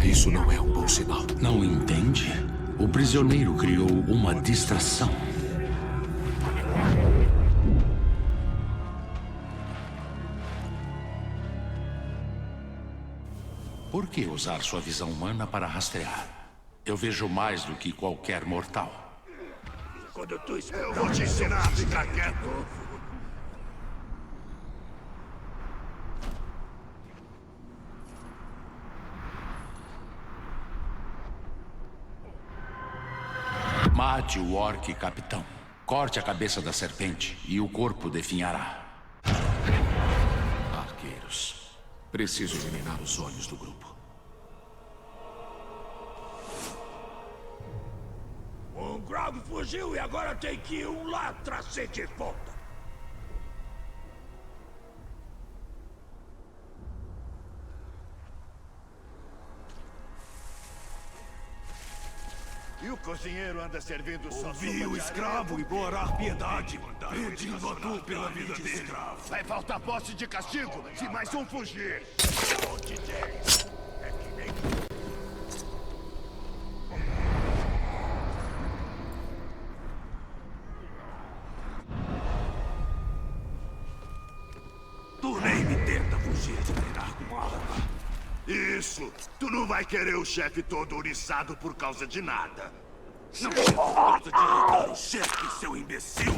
Isso não é um bom sinal. Não entende? O prisioneiro criou uma distração. Por que usar sua visão humana para rastrear? Eu vejo mais do que qualquer mortal. Eu vou te ensinar a ficar quieto. Mate o orc, capitão. Corte a cabeça da serpente e o corpo definhará. Arqueiros. Preciso eliminar os olhos do grupo. Um Grog fugiu e agora tem que ir um lá trazer de volta. E o cozinheiro anda servindo só Ouvi o escravo implorar piedade, pedindo a tu pela vida dele. Vai faltar posse de castigo se mais um fugir. Onde tem? É que nem... Tu nem me tenta fugir de treinar com uma arma. Isso! Tu não vai querer o chefe todo ouriçado por causa de nada. Não se importa de irritar o chefe, seu imbecil!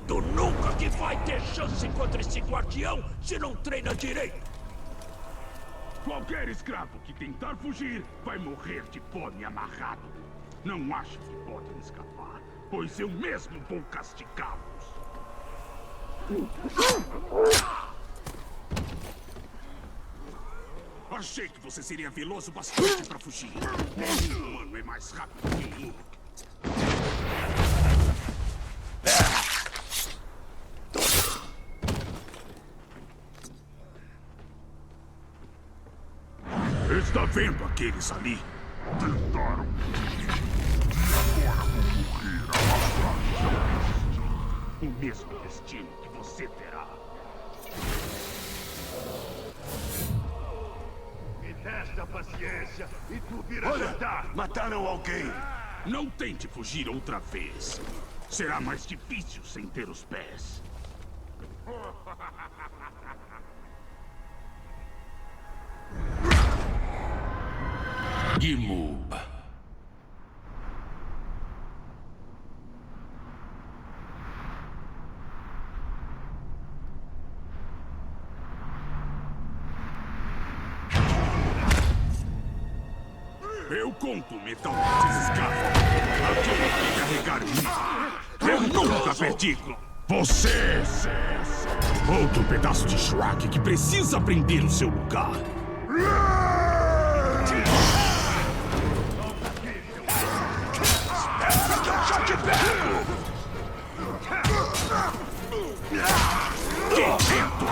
Tu nunca que vai ter chance contra esse guardião se não treina direito! Qualquer escravo que tentar fugir vai morrer de fome amarrado. Não acho que podem escapar, pois eu mesmo vou castigá-los. Achei que você seria veloz o bastante para fugir. Um humano é mais rápido que um. Está vendo aqueles ali? Tentaram. O mesmo destino que você terá. Me testa a paciência e tu virá jantar. Mataram alguém. Não tente fugir outra vez. Será mais difícil sem ter os pés. Gimub. Eu conto o metal que vocês escapam. Aquele que carregar isso. Eu nunca perdi. Você! Outro pedaço de Shrek que precisa aprender o seu lugar. Já te pego! Que vento!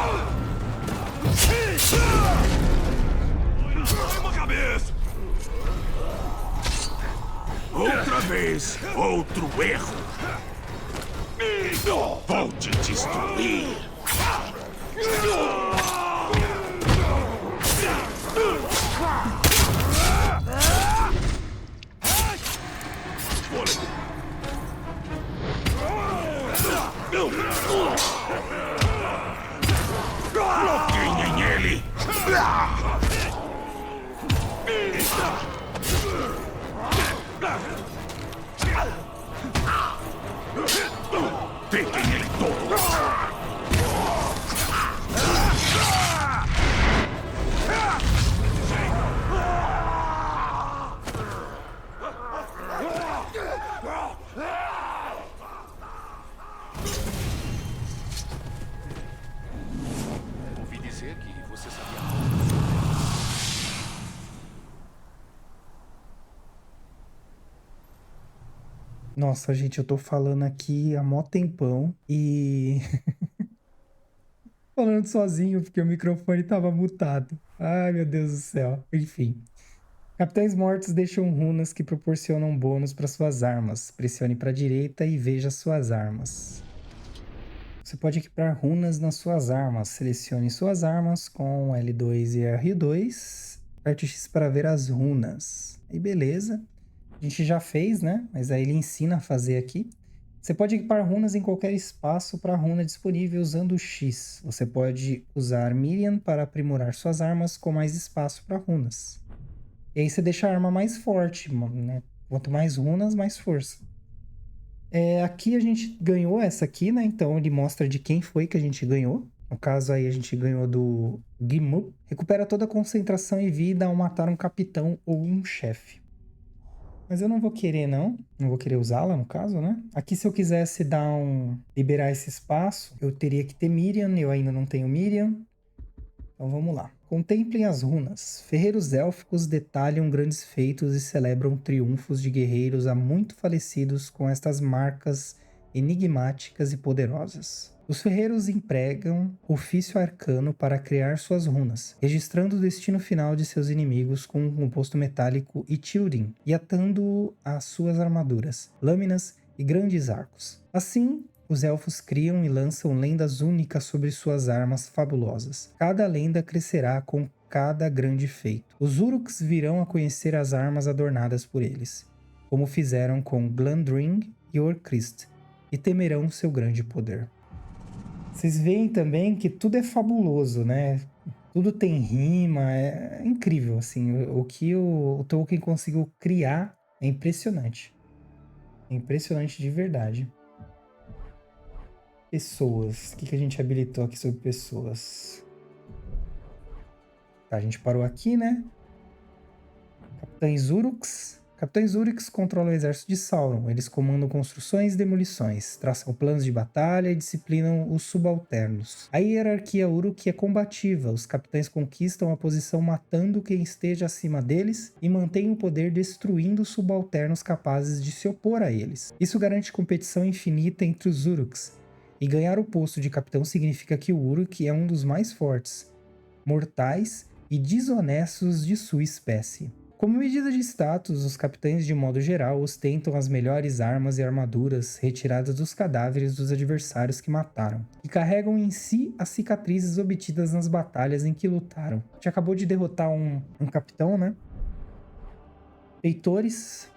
Uma cabeça! Outra vez, outro erro. Vou te destruir. Bloqueiem ele. Peguem ele todo. Ouvi dizer que você sabia. Nossa, gente, eu tô falando aqui há mó tempão e falando sozinho porque o microfone tava mutado. Ai, meu Deus do céu. Enfim. Capitães mortos deixam runas que proporcionam bônus para suas armas. Pressione para a direita e veja suas armas. Você pode equipar runas nas suas armas. Selecione suas armas com L2 e R2. Aperte X para ver as runas. E beleza. A gente já fez, né? Mas aí ele ensina a fazer aqui. Você pode equipar runas em qualquer espaço para a runa disponível usando o X. Você pode usar Miriam para aprimorar suas armas com mais espaço para runas. E aí você deixa a arma mais forte, né? Quanto mais runas, mais força. Aqui a gente ganhou essa aqui, né? Então ele mostra de quem foi que a gente ganhou. No caso aí a gente ganhou do Gimub. Recupera toda a concentração e vida ao matar um capitão ou um chefe. Mas eu não vou querer, não. Não vou querer usá-la, no caso, né? Aqui, se eu quisesse liberar esse espaço, eu teria que ter Miriam. Eu ainda não tenho Miriam. Então, vamos lá. Contemplem as runas. Ferreiros élficos detalham grandes feitos e celebram triunfos de guerreiros há muito falecidos com estas marcas enigmáticas e poderosas. Os ferreiros empregam ofício arcano para criar suas runas, registrando o destino final de seus inimigos com um composto metálico Iturin e atando às suas armaduras, lâminas e grandes arcos. Assim, os elfos criam e lançam lendas únicas sobre suas armas fabulosas. Cada lenda crescerá com cada grande feito. Os Uruks virão a conhecer as armas adornadas por eles, como fizeram com Glandring e Orcrist, e temerão seu grande poder. Vocês veem também que tudo é fabuloso, né? Tudo tem rima, é incrível, assim. O que o Tolkien conseguiu criar é impressionante. É impressionante de verdade. Pessoas. O que a gente habilitou aqui sobre pessoas? Tá, a gente parou aqui, né? Capitães Uruks. Capitães Uruks controlam o exército de Sauron. Eles comandam construções e demolições, traçam planos de batalha e disciplinam os subalternos. A hierarquia Uruk é combativa. Os capitães conquistam a posição matando quem esteja acima deles e mantêm o poder destruindo os subalternos capazes de se opor a eles. Isso garante competição infinita entre os Uruks. E ganhar o posto de capitão significa que o Uruk é um dos mais fortes, mortais e desonestos de sua espécie. Como medida de status, os capitães de modo geral ostentam as melhores armas e armaduras retiradas dos cadáveres dos adversários que mataram, e carregam em si as cicatrizes obtidas nas batalhas em que lutaram. A gente acabou de derrotar um capitão, né? Feitores.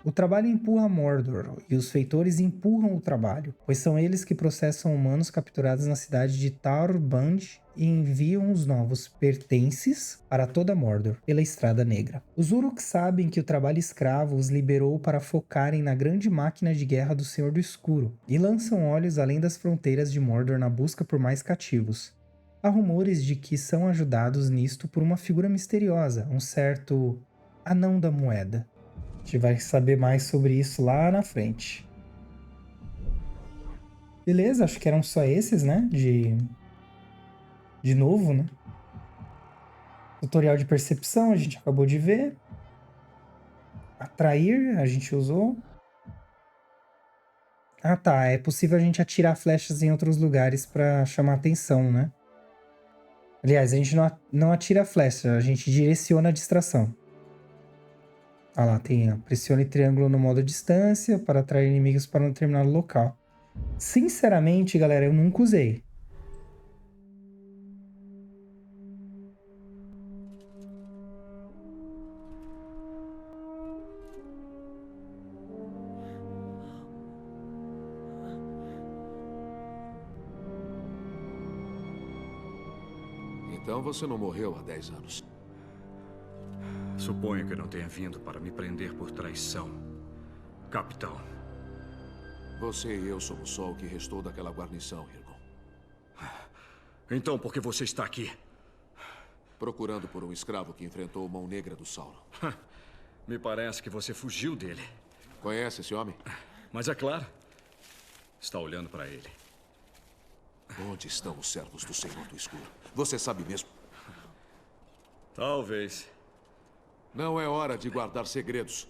O trabalho empurra Mordor, e os feitores empurram o trabalho, pois são eles que processam humanos capturados na cidade de Taurband e enviam os novos pertences para toda Mordor, pela Estrada Negra. Os Uruk sabem que o trabalho escravo os liberou para focarem na grande máquina de guerra do Senhor do Escuro, e lançam olhos além das fronteiras de Mordor na busca por mais cativos. Há rumores de que são ajudados nisto por uma figura misteriosa, um certo Anão da Moeda. A gente vai saber mais sobre isso lá na frente. Beleza, acho que eram só esses, né? De novo, né? Tutorial de percepção a gente acabou de ver. Atrair a gente usou. Ah tá, é possível a gente atirar flechas em outros lugares para chamar atenção, né? Aliás, a gente não atira flecha, a gente direciona a distração. Ah lá, tem pressione triângulo no modo distância para atrair inimigos para um determinado local. Sinceramente, galera, eu nunca usei. Então você não morreu há 10 anos. Suponho que não tenha vindo para me prender por traição, capitão. Você e eu somos só o que restou daquela guarnição, Irgon. Então por que você está aqui? Procurando por um escravo que enfrentou Mão Negra do Sauron. Me parece que você fugiu dele. Conhece esse homem? Mas é claro. Está olhando para ele. Onde estão os servos do Senhor do Escuro? Você sabe mesmo? Talvez. Não é hora de guardar segredos.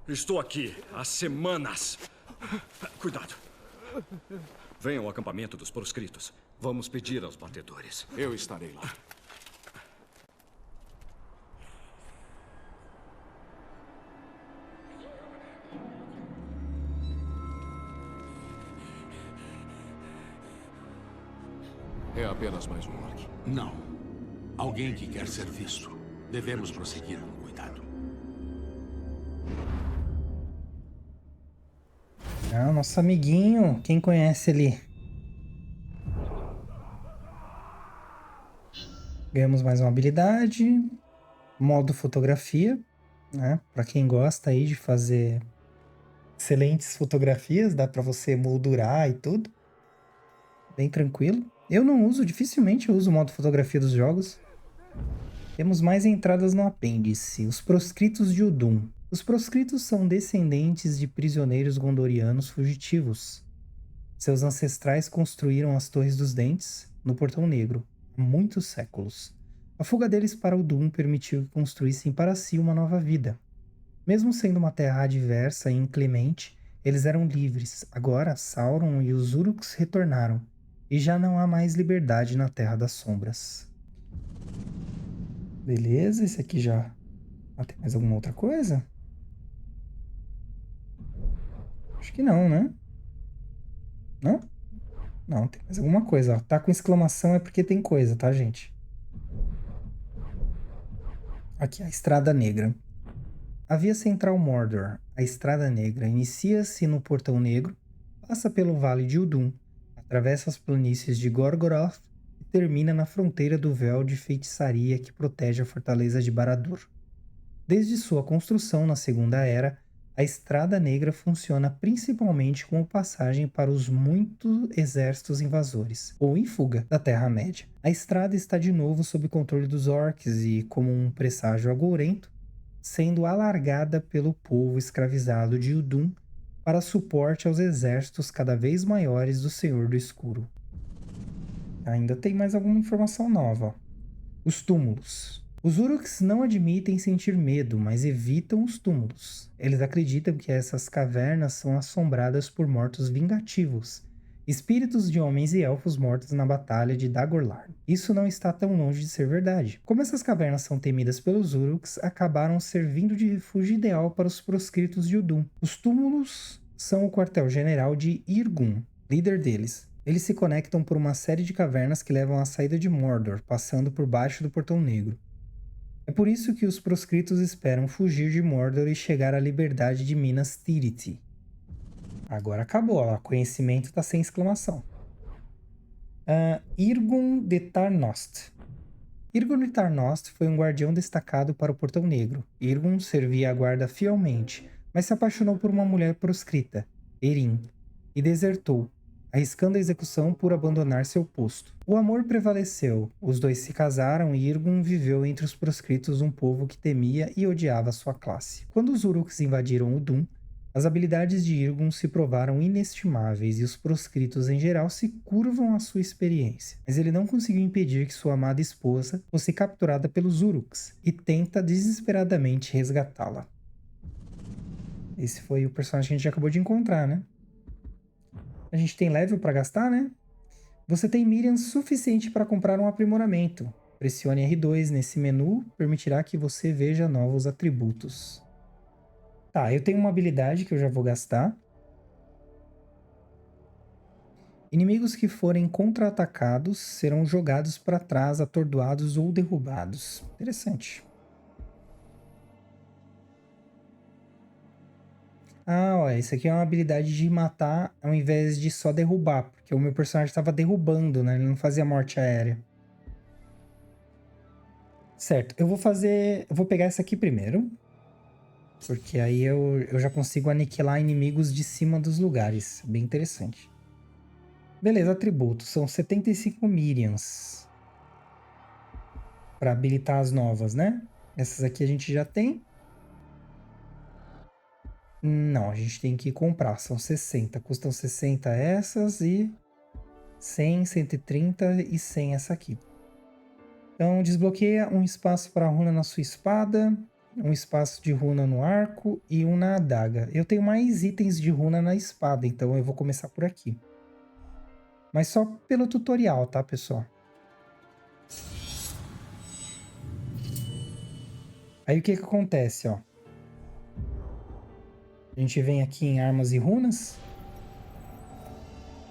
Estou aqui há semanas. Cuidado. Venham ao acampamento dos proscritos. Vamos pedir aos batedores. Eu estarei lá. É apenas mais um orc. Não. Alguém que quer ser visto. Devemos prosseguir com cuidado. Ah, nosso amiguinho. Quem conhece ali? Ganhamos mais uma habilidade. Modo fotografia, né? Para quem gosta aí de fazer excelentes fotografias, dá para você moldurar e tudo. Bem tranquilo. Eu não uso, dificilmente uso o modo fotografia dos jogos. Temos mais entradas no apêndice. Os proscritos de Udun. Os proscritos são descendentes de prisioneiros gondorianos fugitivos. Seus ancestrais construíram as Torres dos Dentes no Portão Negro há muitos séculos. A fuga deles para Udun permitiu que construíssem para si uma nova vida. Mesmo sendo uma terra adversa e inclemente, eles eram livres. Agora, Sauron e os Uruks retornaram, e já não há mais liberdade na Terra das Sombras. Beleza, esse aqui já... Ah, tem mais alguma outra coisa? Acho que não, né? Não? Não, tem mais alguma coisa. Ó. Tá com exclamação é porque tem coisa, tá, gente? Aqui, a Estrada Negra. A Via Central Mordor, a Estrada Negra, inicia-se no Portão Negro, passa pelo Vale de Udun, atravessa as planícies de Gorgoroth e termina na fronteira do véu de feitiçaria que protege a fortaleza de Barad-dûr. Desde sua construção na Segunda Era, A Estrada Negra funciona principalmente como passagem para os muitos exércitos invasores, ou em fuga, da Terra-média. A estrada está de novo sob controle dos orcs e, como um presságio agourento, sendo alargada pelo povo escravizado de Udun para suporte aos exércitos cada vez maiores do Senhor do Escuro. Ainda tem mais alguma informação nova. Os túmulos. Os Uruks não admitem sentir medo, mas evitam os túmulos. Eles acreditam que essas cavernas são assombradas por mortos vingativos, espíritos de homens e elfos mortos na batalha de Dagorlar. Isso não está tão longe de ser verdade. Como essas cavernas são temidas pelos Uruks, acabaram servindo de refúgio ideal para os proscritos de Udun. Os túmulos são o quartel-general de Irgun, líder deles. Eles se conectam por uma série de cavernas que levam à saída de Mordor, passando por baixo do Portão Negro. É por isso que os proscritos esperam fugir de Mordor e chegar à liberdade de Minas Tirith. Agora acabou, ó. Conhecimento tá sem exclamação. Irgun de Tarnost. Irgun de Tarnost foi um guardião destacado para o Portão Negro. Irgun servia a guarda fielmente, mas se apaixonou por uma mulher proscrita, Erin, e desertou, arriscando a execução por abandonar seu posto. O amor prevaleceu, os dois se casaram e Irgun viveu entre os proscritos, um povo que temia e odiava sua classe. Quando os Uruks invadiram Udun, as habilidades de Irgun se provaram inestimáveis e os proscritos em geral se curvam à sua experiência. Mas ele não conseguiu impedir que sua amada esposa fosse capturada pelos Uruks e tenta desesperadamente resgatá-la. Esse foi o personagem que a gente acabou de encontrar, né? A gente tem level para gastar, né? Você tem Miriam suficiente para comprar um aprimoramento. Pressione R2 nesse menu, permitirá que você veja novos atributos. Tá, eu tenho uma habilidade que eu já vou gastar. Inimigos que forem contra-atacados serão jogados para trás, atordoados ou derrubados. Interessante. Ah, ó, isso aqui é uma habilidade de matar ao invés de só derrubar, porque o meu personagem estava derrubando, né? Ele não fazia morte aérea. Certo, eu vou pegar essa aqui primeiro, porque aí eu já consigo aniquilar inimigos de cima dos lugares. Bem interessante. Beleza, atributos. São 75 Miriams. Para habilitar as novas, né? Essas aqui a gente já tem. Não, a gente tem que comprar. São 60. Custam 60 essas e 100, 130 e 100 essa aqui. Então, desbloqueia um espaço para runa na sua espada, um espaço de runa no arco e um na adaga. Eu tenho mais itens de runa na espada, então eu vou começar por aqui. Mas só pelo tutorial, tá, pessoal? Aí o que que acontece, ó? A gente vem aqui em armas e runas.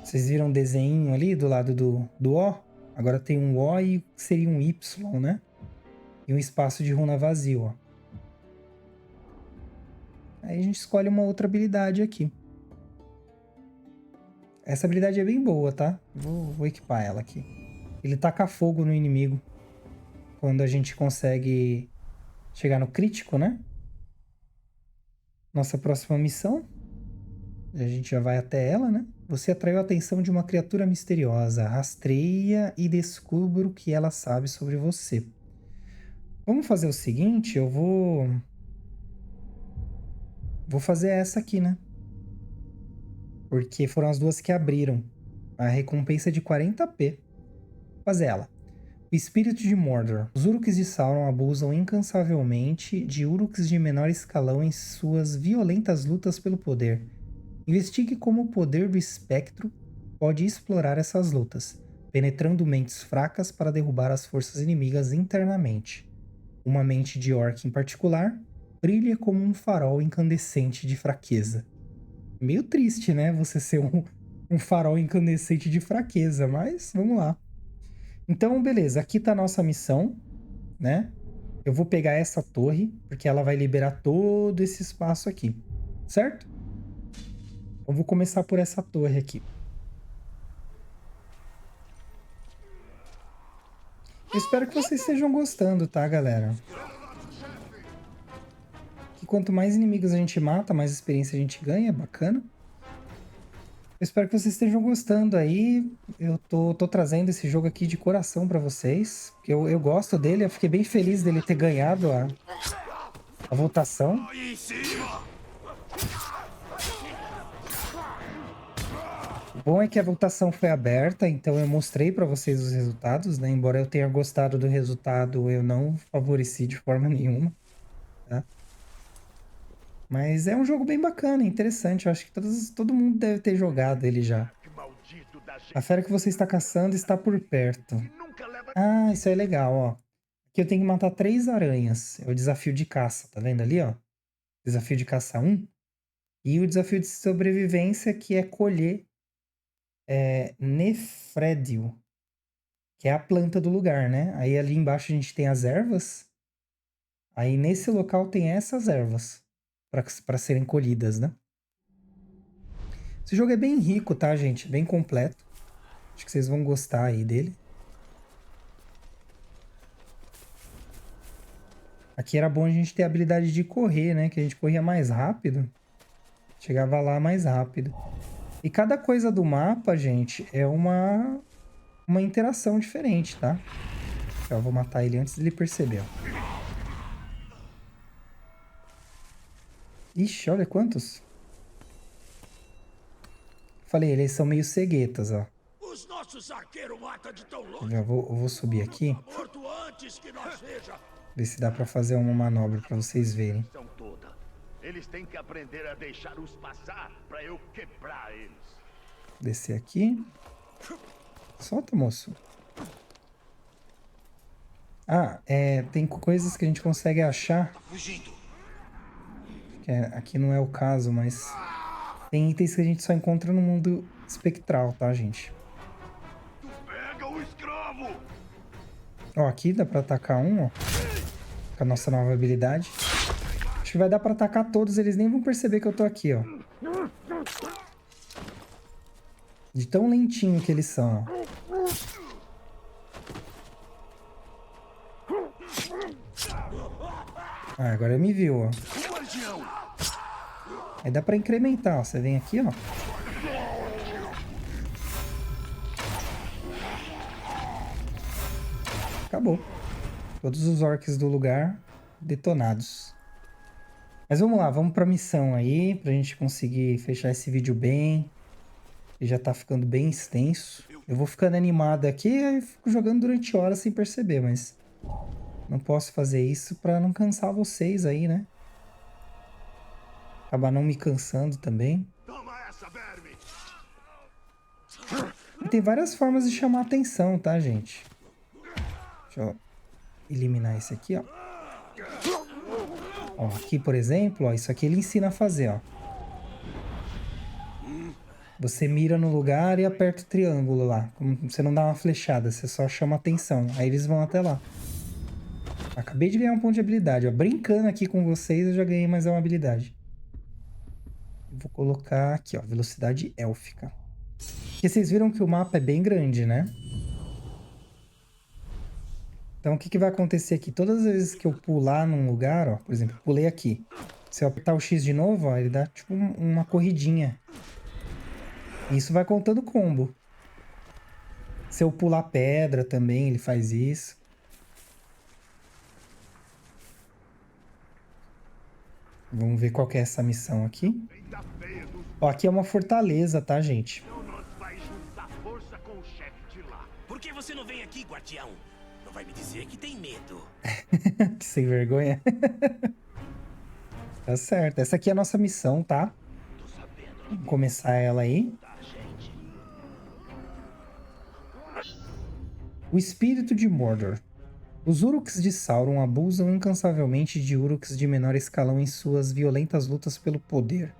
Vocês viram o desenho ali do lado do O? Agora tem um O e seria um Y, né? E um espaço de runa vazio, ó. Aí a gente escolhe uma outra habilidade aqui. Essa habilidade é bem boa, tá? Vou equipar ela aqui. Ele taca fogo no inimigo. Quando a gente consegue chegar no crítico, né? Nossa próxima missão. A gente já vai até ela, né? Você atraiu a atenção de uma criatura misteriosa. Rastreia e descubra o que ela sabe sobre você. Vamos fazer o seguinte, eu vou fazer essa aqui, né? Porque foram as duas que abriram. A recompensa de 40p. Vou fazer ela. O espírito de Mordor. Os Uruks de Sauron abusam incansavelmente de Uruks de menor escalão em suas violentas lutas pelo poder. Investigue como o poder do espectro pode explorar essas lutas, penetrando mentes fracas para derrubar as forças inimigas internamente. Uma mente de orc em particular brilha como um farol incandescente de fraqueza. Meio triste, né? Você ser um farol incandescente de fraqueza, mas vamos lá. Então, beleza. Aqui tá a nossa missão, né? Eu vou pegar essa torre, porque ela vai liberar todo esse espaço aqui, certo? Eu vou começar por essa torre aqui. Eu espero que vocês estejam gostando, tá, galera? quanto mais inimigos a gente mata, mais experiência a gente ganha, bacana. Eu espero que vocês estejam gostando aí. Eu tô trazendo esse jogo aqui de coração pra vocês. Porque eu gosto dele, eu fiquei bem feliz dele ter ganhado a votação. O bom é que a votação foi aberta, então eu mostrei pra vocês os resultados, né? Embora eu tenha gostado do resultado, eu não favoreci de forma nenhuma, tá? Mas é um jogo bem bacana, interessante. Eu acho que todo mundo deve ter jogado ele já. A fera que você está caçando está por perto. Ah, isso é legal, ó. Aqui eu tenho que matar 3 aranhas. É o desafio de caça, tá vendo ali, ó? Desafio de caça 1. E o desafio de sobrevivência, que é colher Nefrédio, que é a planta do lugar, né? Aí ali embaixo a gente tem as ervas. Aí nesse local tem essas ervas para serem colhidas, né? Esse jogo é bem rico, tá, gente? Bem completo. Acho que vocês vão gostar aí dele. Aqui era bom a gente ter a habilidade de correr, né? Que a gente corria mais rápido. Chegava lá mais rápido. E cada coisa do mapa, gente, é uma interação diferente, tá? Eu vou matar ele antes dele perceber, ó. Ixi, olha quantos. Falei, eles são meio ceguetas, ó. Os nossos arqueiros matam de tão longe. Eu vou subir aqui. Morto antes que nós seja. Ver se dá pra fazer uma manobra pra vocês verem. Eles têm que aprender a deixar-os passar pra eu quebrar eles. Descer aqui. Solta, moço. Ah, tem coisas que a gente consegue achar. Aqui não é o caso, mas tem itens que a gente só encontra no mundo espectral, tá, gente? Pega o escravo! Ó, aqui dá pra atacar um, ó. Com a nossa nova habilidade. Acho que vai dar pra atacar todos, eles nem vão perceber que eu tô aqui, ó. De tão lentinho que eles são, ó. Ah, agora ele me viu, ó. Aí dá pra incrementar, ó. Você vem aqui, ó. Acabou. Todos os orcs do lugar detonados. Mas vamos lá, vamos pra missão aí, pra gente conseguir fechar esse vídeo bem. Ele já tá ficando bem extenso. Eu vou ficando animado aqui e fico jogando durante horas sem perceber, mas não posso fazer isso pra não cansar vocês aí, né? Acabar não me cansando também. E tem várias formas de chamar a atenção, tá, gente? Deixa eu eliminar esse aqui, ó. Ó, aqui, por exemplo, ó, isso aqui ele ensina a fazer, ó. Você mira no lugar e aperta o triângulo lá. Você não dá uma flechada, você só chama atenção. Aí eles vão até lá. Acabei de ganhar um ponto de habilidade, ó. Brincando aqui com vocês, eu já ganhei mais uma habilidade. Vou colocar aqui, ó, velocidade élfica. Porque vocês viram que o mapa é bem grande, né? Então, o que vai acontecer aqui? Todas as vezes que eu pular num lugar, ó, por exemplo, pulei aqui. Se eu apertar o X de novo, ó, ele dá tipo uma corridinha. Isso vai contando combo. Se eu pular pedra também, ele faz isso. Vamos ver qual que é essa missão aqui. Ó, aqui é uma fortaleza, tá, gente? Por que você não vem aqui, guardião? Não vai me dizer que tem medo. Que sem vergonha. Tá certo. Essa aqui é a nossa missão, tá? Vamos começar ela aí. O espírito de Mordor. Os Uruks de Sauron abusam incansavelmente de Uruks de menor escalão em suas violentas lutas pelo poder.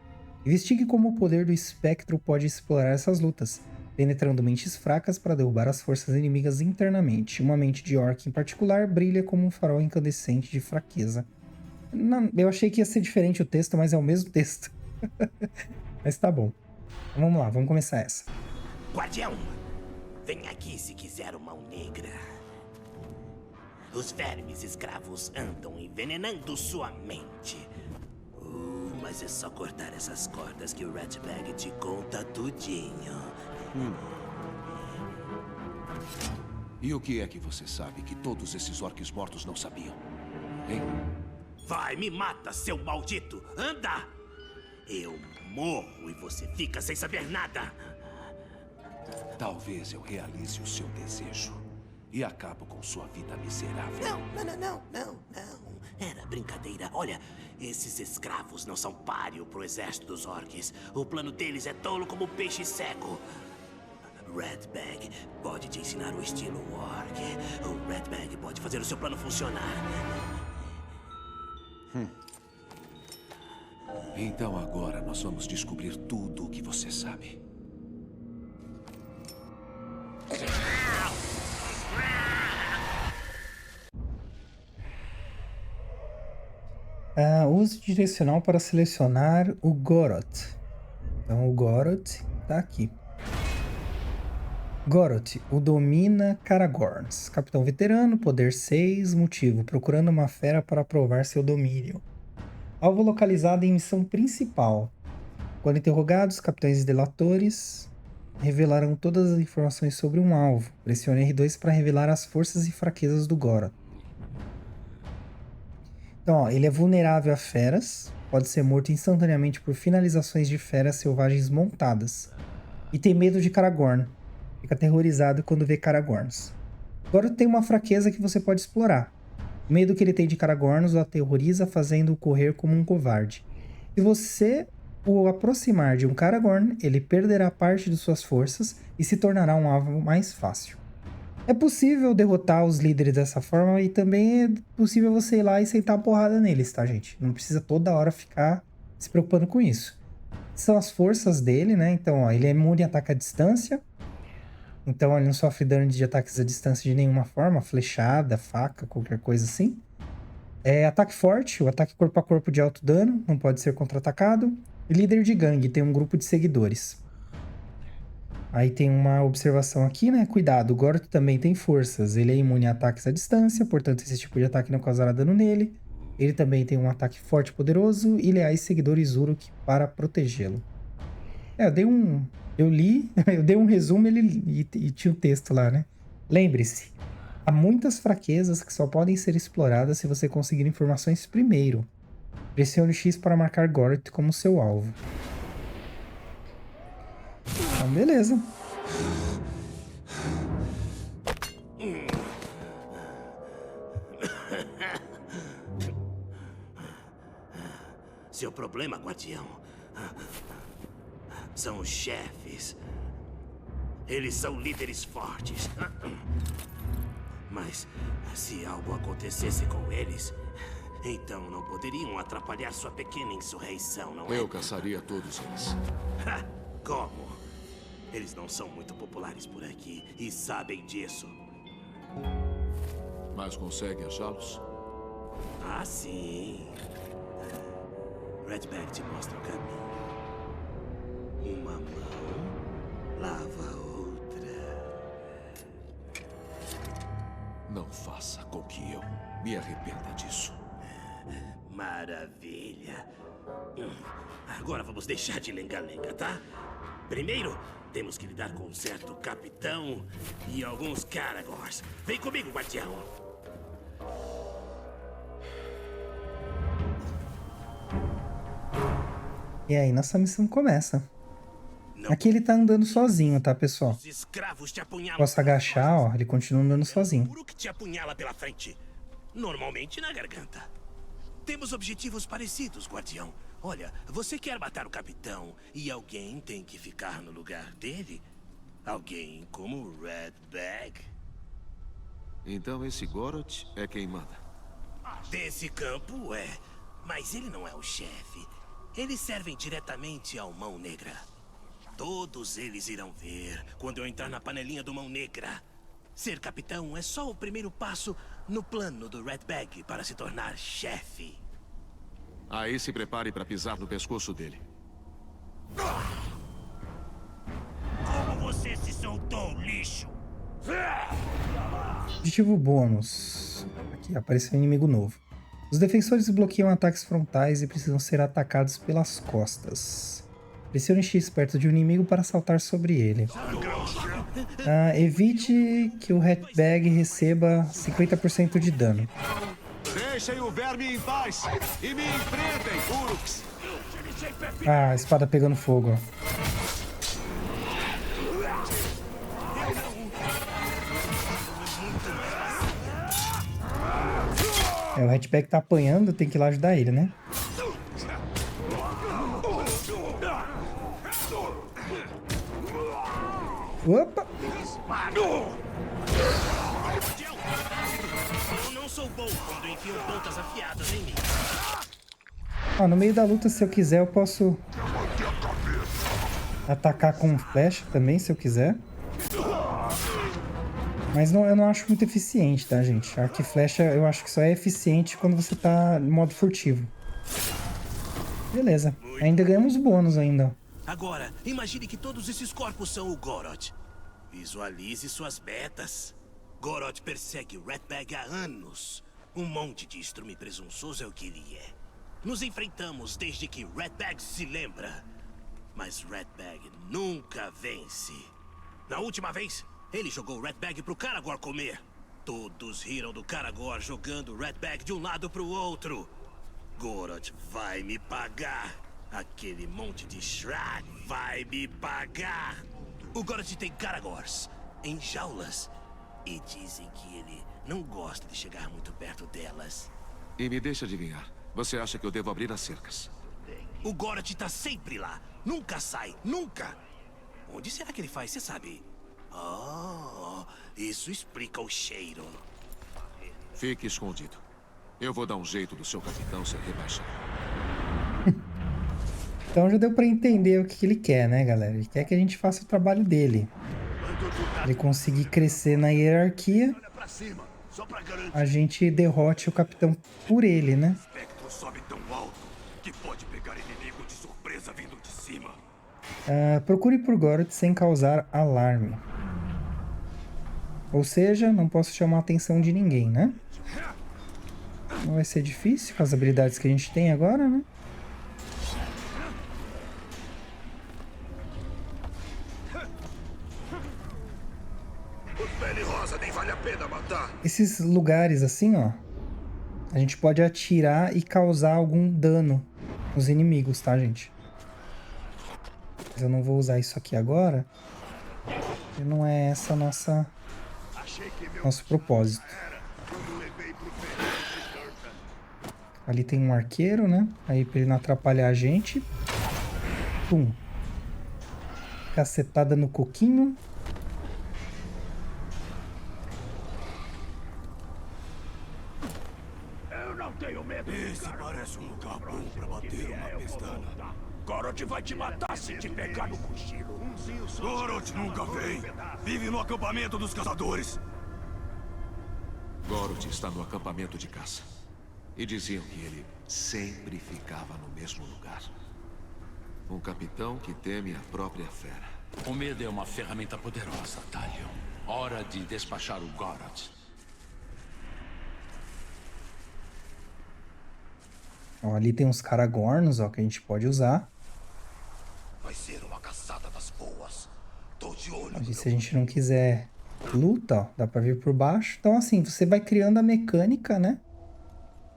Investigue como o poder do espectro pode explorar essas lutas, penetrando mentes fracas para derrubar as forças inimigas internamente. Uma mente de orc em particular brilha como um farol incandescente de fraqueza. Não, eu achei que ia ser diferente o texto, mas é o mesmo texto. Mas tá bom. Então, vamos lá, vamos começar essa. Guardião, vem aqui se quiser uma mão negra. Os vermes escravos andam envenenando sua mente. mas é só cortar essas cordas que o Ratbag te conta tudinho. E o que é que você sabe que todos esses orcs mortos não sabiam? Hein? Vai, me mata, seu maldito! Anda! Eu morro e você fica sem saber nada. Talvez eu realize o seu desejo e acabo com sua vida miserável. Não. Era brincadeira. Olha, esses escravos não são páreo pro exército dos orcs. O plano deles é tolo como peixe cego. Ratbag pode te ensinar o estilo orc. O Ratbag pode fazer o seu plano funcionar. Então agora nós vamos descobrir tudo o que você sabe. Use direcional para selecionar o Goroth. Então o Goroth tá aqui. Goroth, o domina Karagorns. Capitão veterano, poder 6, motivo, procurando uma fera para provar seu domínio. Alvo localizado em missão principal. Quando interrogados, capitães e delatores revelarão todas as informações sobre um alvo. Pressione R2 para revelar as forças e fraquezas do Goroth. Então, ó, ele é vulnerável a feras, pode ser morto instantaneamente por finalizações de feras selvagens montadas. E tem medo de Karagorn. Fica aterrorizado quando vê Karagorns. Agora tem uma fraqueza que você pode explorar. O medo que ele tem de Karagorns o aterroriza, fazendo-o correr como um covarde. Se você o aproximar de um Karagorn, ele perderá parte de suas forças e se tornará um alvo mais fácil. É possível derrotar os líderes dessa forma e também é possível você ir lá e sentar a porrada neles, tá, gente? Não precisa toda hora ficar se preocupando com isso. São as forças dele, né? Então, ó, ele é imune a ataque à distância. Então, ele não sofre dano de ataques à distância de nenhuma forma. Flechada, faca, qualquer coisa assim. Ataque forte, o ataque corpo a corpo de alto dano. Não pode ser contra-atacado. E líder de gangue, tem um grupo de seguidores. Aí tem uma observação aqui, né? Cuidado, o Goroth também tem forças. Ele é imune a ataques à distância, portanto esse tipo de ataque não causará dano nele. Ele também tem um ataque forte e poderoso e leais seguidores Uruk para protegê-lo. Eu dei um resumo e tinha o texto lá, né? Lembre-se, há muitas fraquezas que só podem ser exploradas se você conseguir informações primeiro. Pressione o X para marcar Goroth como seu alvo. Então, beleza. Seu problema, guardião, são os chefes. Eles são líderes fortes. Mas se algo acontecesse com eles, então não poderiam atrapalhar sua pequena insurreição, não é? Eu caçaria todos eles. Como? Eles não são muito populares por aqui e sabem disso. Mas consegue achá-los? Ah, sim. Ratbag te mostra o caminho. Uma mão lava a outra. Não faça com que eu me arrependa disso. Maravilha. Agora vamos deixar de lenga-lenga, tá? Primeiro, temos que lidar com um certo capitão e alguns Karagors. Vem comigo, guardião. E aí, nossa missão começa. Aqui ele tá andando sozinho, tá, pessoal? Os escravos te apunhalam. Posso agachar, ó, ele continua andando sozinho. O que te apunhala pela frente, normalmente na garganta. Temos objetivos parecidos, guardião. Olha, você quer matar o capitão e alguém tem que ficar no lugar dele? Alguém como o Ratbag? Então esse Goroth é quem manda. Desse campo, é. Mas ele não é o chefe. Eles servem diretamente ao Mão Negra. Todos eles irão ver quando eu entrar na panelinha do Mão Negra. Ser capitão é só o primeiro passo no plano do Ratbag para se tornar chefe. Aí se prepare para pisar no pescoço dele. Como você se soltou, lixo? Objetivo bônus. Aqui apareceu um inimigo novo. Os defensores bloqueiam ataques frontais e precisam ser atacados pelas costas. Pressione X perto de um inimigo para saltar sobre ele. Evite que o Ratbag receba 50% de dano. Deixem o verme em paz e me enfrentem, Uruks. A espada pegando fogo, ó. O Ratbag tá apanhando, tem que ir lá ajudar ele, né? Opa! Eu não sou bom quando enfio pontas afiadas em mim. No meio da luta, se eu quiser, eu posso atacar com flecha também, se eu quiser. Mas eu não acho muito eficiente, tá, gente? Arco e flecha eu acho que só é eficiente quando você tá em modo furtivo. Beleza. Ainda ganhamos bônus ainda. Agora, imagine que todos esses corpos são o Goroth. Visualize suas metas. Goroth persegue o Ratbag há anos. Um monte de estrume presunçoso é o que ele é. Nos enfrentamos desde que Ratbag se lembra. Mas Ratbag nunca vence. Na última vez, ele jogou o Ratbag pro Karagor comer. Todos riram do Karagor jogando o Ratbag de um lado pro outro. Goroth vai me pagar. Aquele monte de Shrag vai me pagar. O Goroth tem Karagors em jaulas. E dizem que ele não gosta de chegar muito perto delas. E me deixa adivinhar. Você acha que eu devo abrir as cercas? O Goroth tá sempre lá. Nunca sai. Nunca. Onde será que ele faz? Você sabe? Oh, isso explica o cheiro. Fique escondido. Eu vou dar um jeito do seu capitão ser rebaixado. Então já deu pra entender o que ele quer, né, galera? Ele quer que a gente faça o trabalho dele. Ele conseguir crescer na hierarquia, a gente derrote o capitão por ele, né? O espectro sobe tão alto que pode pegar inimigo de surpresa vindo de cima. Procure por Goroth sem causar alarme. Ou seja, não posso chamar a atenção de ninguém, né? Não vai ser difícil com as habilidades que a gente tem agora, né? Esses lugares assim, ó, a gente pode atirar e causar algum dano nos inimigos, tá, gente? Mas eu não vou usar isso aqui agora, porque não é essa nosso propósito. Ali tem um arqueiro, né? Aí pra ele não atrapalhar a gente. Pum. Cacetada no coquinho. Esse parece um lugar bom pra bater uma pestana. Goroth vai te matar se te pegar no cochilo. Goroth nunca vem. Vive no acampamento dos caçadores. Goroth está no acampamento de caça. E diziam que ele sempre ficava no mesmo lugar. Um capitão que teme a própria fera. O medo é uma ferramenta poderosa, Talion. Hora de despachar o Goroth. Ó, ali tem uns Karagorns, ó, que a gente pode usar. Vai ser uma caçada das boas. Tô de olho. E se a gente não quiser luta, ó, dá pra vir por baixo. Então, assim, você vai criando a mecânica, né?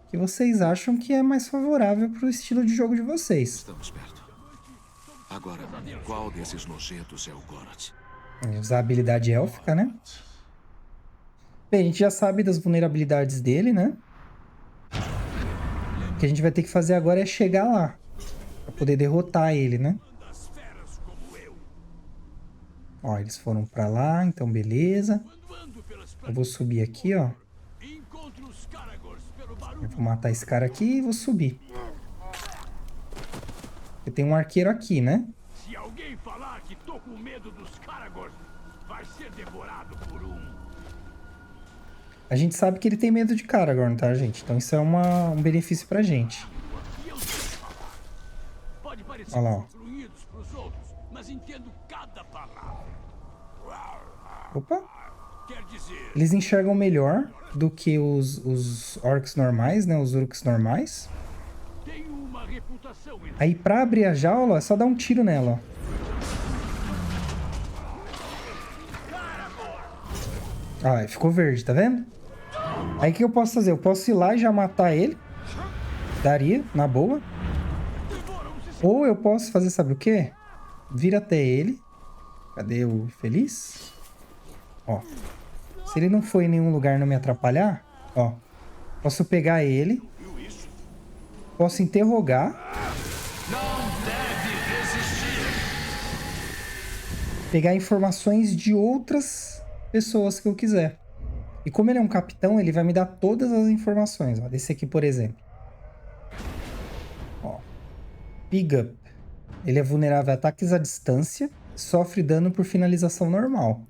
Que vocês acham que é mais favorável pro estilo de jogo de vocês. Estamos perto. Agora, qual desses nojentos é o Goroth? Usar a habilidade élfica, né? Bem, a gente já sabe das vulnerabilidades dele, né? O que a gente vai ter que fazer agora é chegar lá. Pra poder derrotar ele, né? Ó, eles foram pra lá, então beleza. Eu vou subir aqui, ó. Eu vou matar esse cara aqui e vou subir. Porque tem um arqueiro aqui, né? Se alguém falar que tô com medo dos Karagors, vai ser devorado por um. A gente sabe que ele tem medo de Karagorn, tá, gente? Então isso é um benefício pra gente. Olha lá, ó. Opa! Eles enxergam melhor. do que os orcs normais, né? Os urks normais. Aí pra abrir a jaula é só dar um tiro nela, ó. Ah, ficou verde, tá vendo? Aí o que eu posso fazer? Eu posso ir lá e já matar ele. Daria, na boa. Ou eu posso fazer, sabe o quê? Vir até ele. Cadê o feliz? Ó. Se ele não for em nenhum lugar não me atrapalhar, ó. Posso pegar ele. Posso interrogar. Pegar informações de outras pessoas que eu quiser. E como ele é um capitão, ele vai me dar todas as informações. Ó, desse aqui, por exemplo. Ó. Pig Up. Ele é vulnerável a ataques à distância. Sofre dano por finalização normal.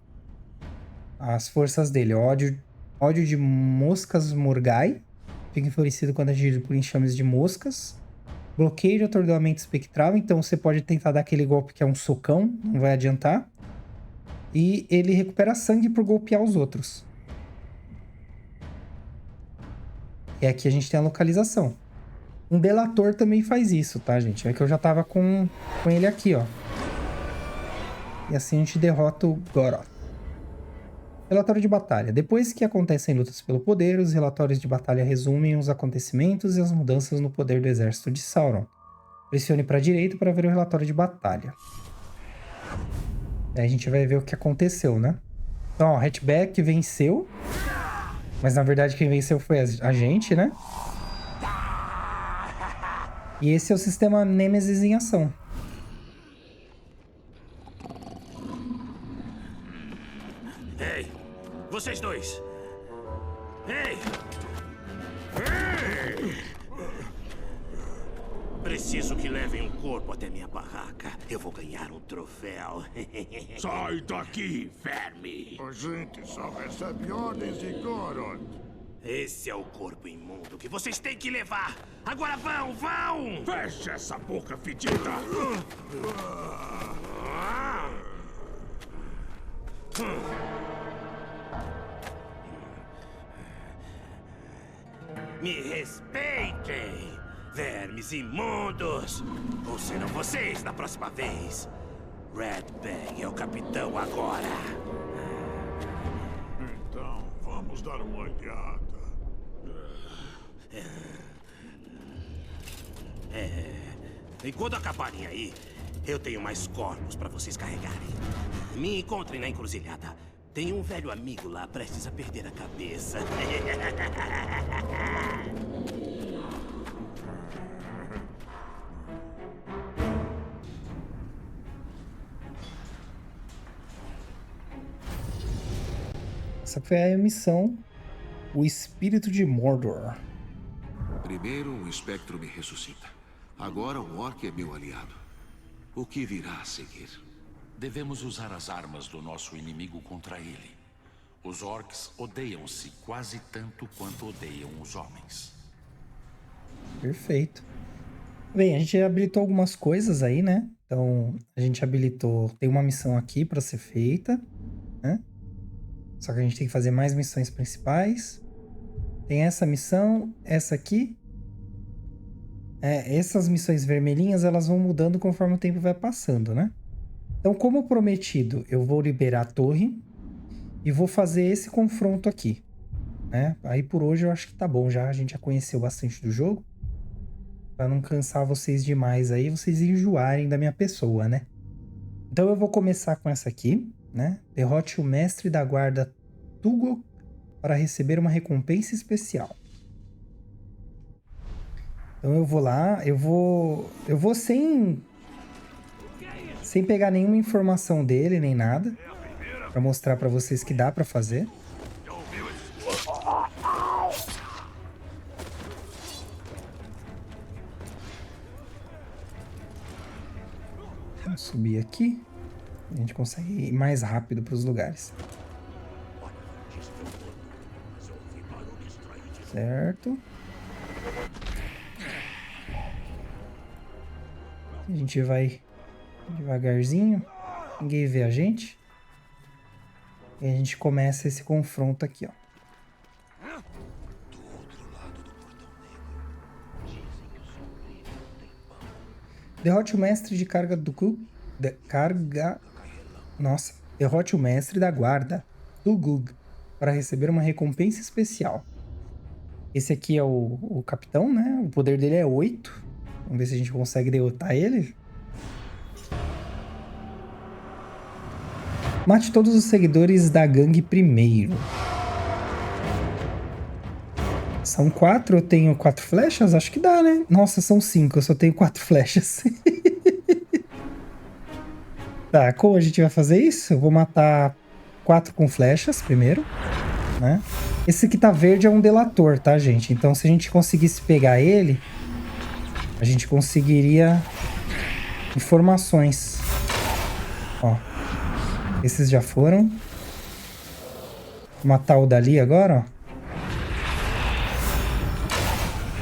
As forças dele. Ódio de moscas Morgai. Fica enfurecido quando atingido por enxames de moscas. Bloqueio de atordoamento espectral. Então você pode tentar dar aquele golpe que é um socão. Não vai adiantar. E ele recupera sangue por golpear os outros. E aqui a gente tem a localização. Um delator também faz isso, tá, gente? É que eu já tava com ele aqui, ó. E assim a gente derrota o Goroth. Relatório de batalha. Depois que acontecem lutas pelo poder, os relatórios de batalha resumem os acontecimentos e as mudanças no poder do exército de Sauron. Pressione para a direita para ver o relatório de batalha. Aí a gente vai ver o que aconteceu, né? Então, ó, Hatchback venceu. Mas na verdade quem venceu foi a gente, né? E esse é o sistema Nemesis em ação. Ei, vocês dois! Ei! Preciso que levem um corpo até minha barraca. Eu vou ganhar um troféu. Sai daqui, verme! A gente só recebe ordens de Goroth. Esse é o corpo imundo que vocês têm que levar! Agora vão, vão! Fecha essa boca fedida! Me respeitem, vermes imundos! Ou serão vocês na próxima vez? Red Bang é o capitão agora. Então, vamos dar uma olhada. E quando acabarem aí, eu tenho mais corpos para vocês carregarem. Me encontrem na encruzilhada. Tem um velho amigo lá prestes a perder a cabeça. Essa foi a missão, o Espírito de Mordor. Primeiro, um espectro me ressuscita. Agora, um orc é meu aliado. O que virá a seguir? Devemos usar as armas do nosso inimigo contra ele. Os orcs odeiam-se quase tanto quanto odeiam os homens. Perfeito. Bem, a gente habilitou algumas coisas aí, né? Então, a gente habilitou... Tem uma missão aqui para ser feita, né? Só que a gente tem que fazer mais missões principais. Tem essa missão, essa aqui. Essas missões vermelhinhas, elas vão mudando conforme o tempo vai passando, né? Então, como prometido, eu vou liberar a torre e vou fazer esse confronto aqui, né? Aí por hoje eu acho que tá bom já, a gente já conheceu bastante do jogo. Pra não cansar vocês demais aí, vocês enjoarem da minha pessoa, né? Então eu vou começar com essa aqui, né? Derrote o mestre da guarda Tugok para receber uma recompensa especial. Então eu vou lá, eu vou sem pegar nenhuma informação dele, nem nada, para mostrar para vocês que dá para fazer. Vamos subir aqui. A gente consegue ir mais rápido para os lugares. Certo. A gente vai devagarzinho. Ninguém vê a gente. E a gente começa esse confronto aqui, ó. Derrote o mestre de carga do Derrote o mestre da guarda do Gug para receber uma recompensa especial. Esse aqui é o capitão, né? O poder dele é 8. Vamos ver se a gente consegue derrotar ele. Mate todos os seguidores da gangue primeiro. São 4, eu tenho 4 flechas? Acho que dá, né? Nossa, são 5, eu só tenho 4 flechas. Tá, como a gente vai fazer isso? Eu vou matar 4 com flechas primeiro, né? Esse que tá verde é um delator, tá, gente? Então, se a gente conseguisse pegar ele, a gente conseguiria informações. Ó, esses já foram. Vou matar o dali agora, ó.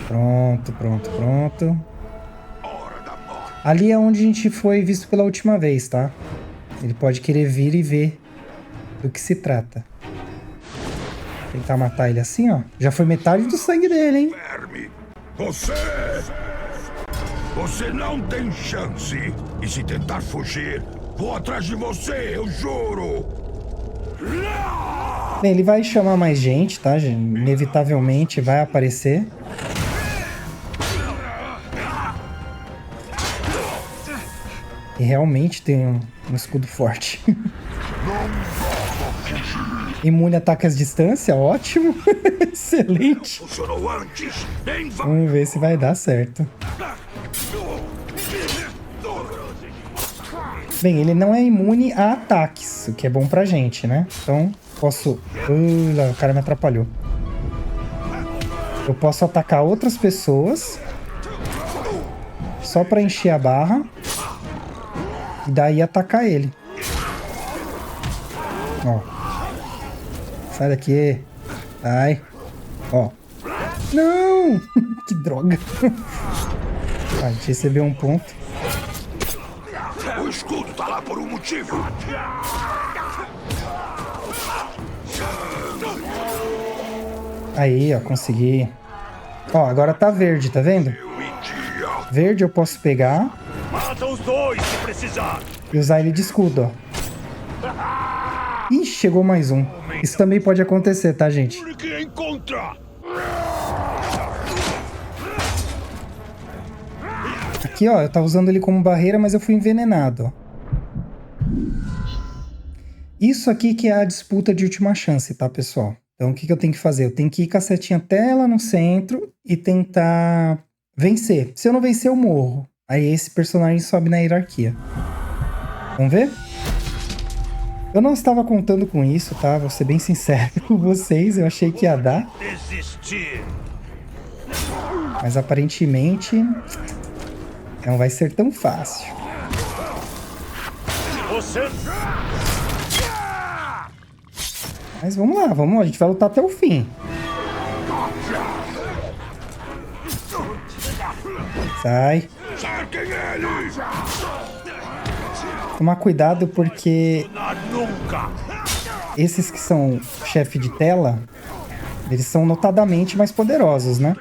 Pronto. Ali é onde a gente foi visto pela última vez, tá? Ele pode querer vir e ver do que se trata. Vou tentar matar ele assim, ó. Já foi metade do sangue dele, hein? Você não tem chance. E se tentar fugir, vou atrás de você, eu juro. Bem, ele vai chamar mais gente, tá, gente? Inevitavelmente vai aparecer. E realmente tem um escudo forte. Imune a ataques à distância, ótimo. Excelente. Vamos ver se vai dar certo. Bem, ele não é imune a ataques, o que é bom pra gente, né? Então, posso... o cara me atrapalhou. Eu posso atacar outras pessoas só pra encher a barra. E daí atacar ele. Ó. Sai daqui. Sai. Ó. Não! Que droga. A gente recebeu um ponto. O escudo tá lá por um motivo. Aí, ó. Consegui. Ó, agora tá verde, tá vendo? Verde eu posso pegar. Mata os dois se precisar. E usar ele de escudo, ó. Ih, chegou mais um. Isso também pode acontecer, tá, gente? Aqui, ó, eu tava usando ele como barreira, mas eu fui envenenado, ó. Isso aqui que é a disputa de última chance, tá, pessoal? Então, o que eu tenho que fazer? Eu tenho que ir com a setinha até lá no centro e tentar vencer. Se eu não vencer, eu morro. Aí esse personagem sobe na hierarquia. Vamos ver? Eu não estava contando com isso, tá? Vou ser bem sincero com vocês. Eu achei que ia dar. Mas aparentemente não vai ser tão fácil. Mas vamos lá, vamos lá. A gente vai lutar até o fim. Sai. Tomar cuidado porque esses que são chefe de tela, eles são notadamente mais poderosos, né?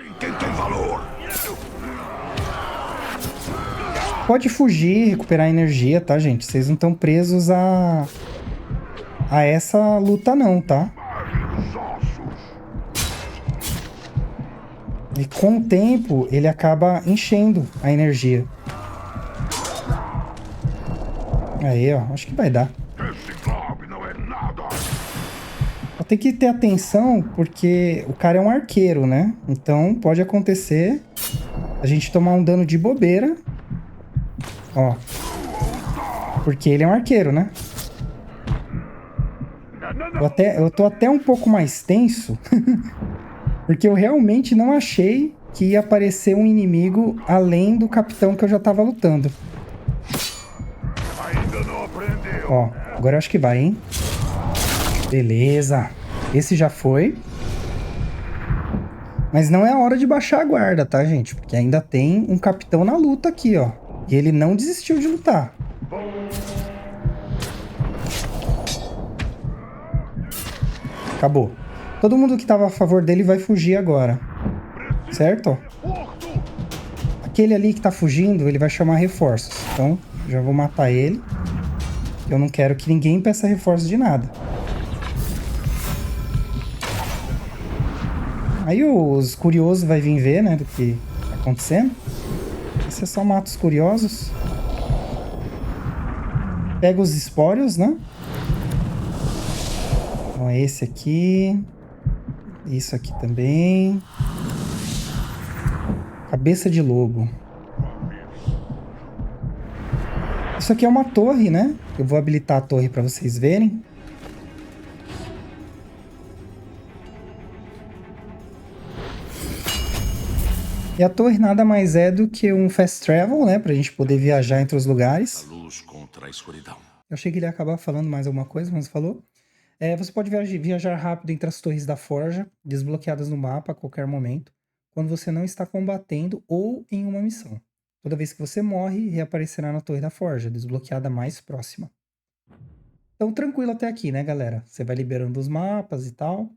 Pode fugir, recuperar energia, tá, gente? Vocês não estão presos a essa luta não, tá? E com o tempo, ele acaba enchendo a energia. Aí, ó. Acho que vai dar. Só tem que ter atenção, porque o cara é um arqueiro, né? Então, pode acontecer a gente tomar um dano de bobeira. Ó. Porque ele é um arqueiro, né? Eu tô até um pouco mais tenso. Porque eu realmente não achei que ia aparecer um inimigo além do capitão que eu já tava lutando. Ó, agora eu acho que vai, hein? Beleza. Esse já foi. Mas não é a hora de baixar a guarda, tá, gente? Porque ainda tem um capitão na luta aqui, ó. E ele não desistiu de lutar. Acabou. Todo mundo que estava a favor dele vai fugir agora. Certo? Aquele ali que tá fugindo, ele vai chamar reforços. Então, já vou matar ele. Eu não quero que ninguém peça reforços de nada. Aí os curiosos vai vir ver, né, do que tá acontecendo. Você só mata os curiosos. Pega os espórios, né? Então é esse aqui. Isso aqui também. Cabeça de lobo. Isso aqui é uma torre, né? Eu vou habilitar a torre para vocês verem. E a torre nada mais é do que um fast travel, né? Pra gente poder viajar entre os lugares. A luz contra a escuridão. Eu achei que ele ia acabar falando mais alguma coisa, mas falou. Você pode viajar rápido entre as torres da forja, desbloqueadas no mapa a qualquer momento, quando você não está combatendo ou em uma missão. Toda vez que você morre, reaparecerá na torre da forja, desbloqueada mais próxima. Então, tranquilo até aqui, né, galera? Você vai liberando os mapas e tal.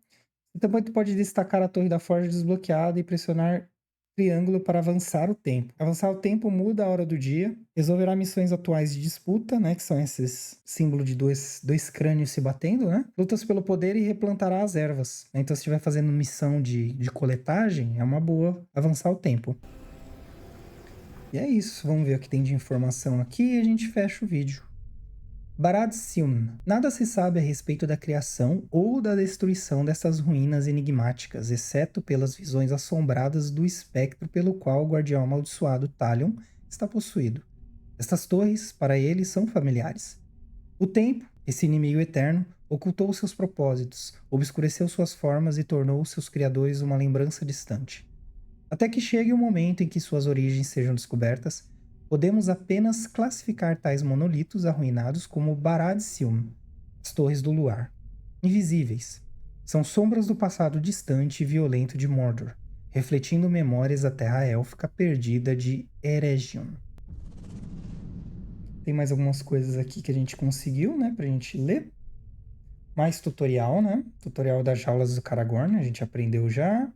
E também tu pode destacar a torre da forja desbloqueada e pressionar triângulo para avançar o tempo. Avançar o tempo muda a hora do dia, resolverá missões atuais de disputa, né, que são esses símbolos de dois crânios se batendo, né? Lutas pelo poder e replantará as ervas. Então, se estiver fazendo missão de coletagem, é uma boa avançar o tempo. E é isso, vamos ver o que tem de informação aqui e a gente fecha o vídeo. Barad Sion. Nada se sabe a respeito da criação ou da destruição dessas ruínas enigmáticas, exceto pelas visões assombradas do espectro pelo qual o guardião amaldiçoado Talion está possuído. Estas torres, para ele, são familiares. O tempo, esse inimigo eterno, ocultou seus propósitos, obscureceu suas formas e tornou seus criadores uma lembrança distante. Até que chegue o momento em que suas origens sejam descobertas, podemos apenas classificar tais monolitos arruinados como Barad Sion, as Torres do Luar. Invisíveis. São sombras do passado distante e violento de Mordor, refletindo memórias da terra élfica perdida de Eregion. Tem mais algumas coisas aqui que a gente conseguiu, né, pra gente ler. Mais tutorial, né? Tutorial das jaulas do Caragorn, a gente aprendeu já.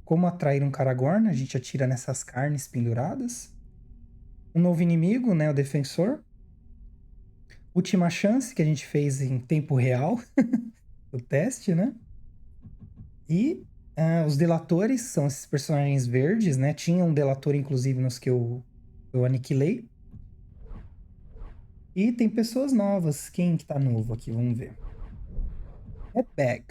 Como atrair um Caragorn, a gente atira nessas carnes penduradas. Um novo inimigo, né, o Defensor. Última chance, que a gente fez em tempo real. O teste, né? E os delatores, são esses personagens verdes, né? Tinha um delator, inclusive, nos que eu aniquilei. E tem pessoas novas. Quem que tá novo aqui? Vamos ver. Headbag.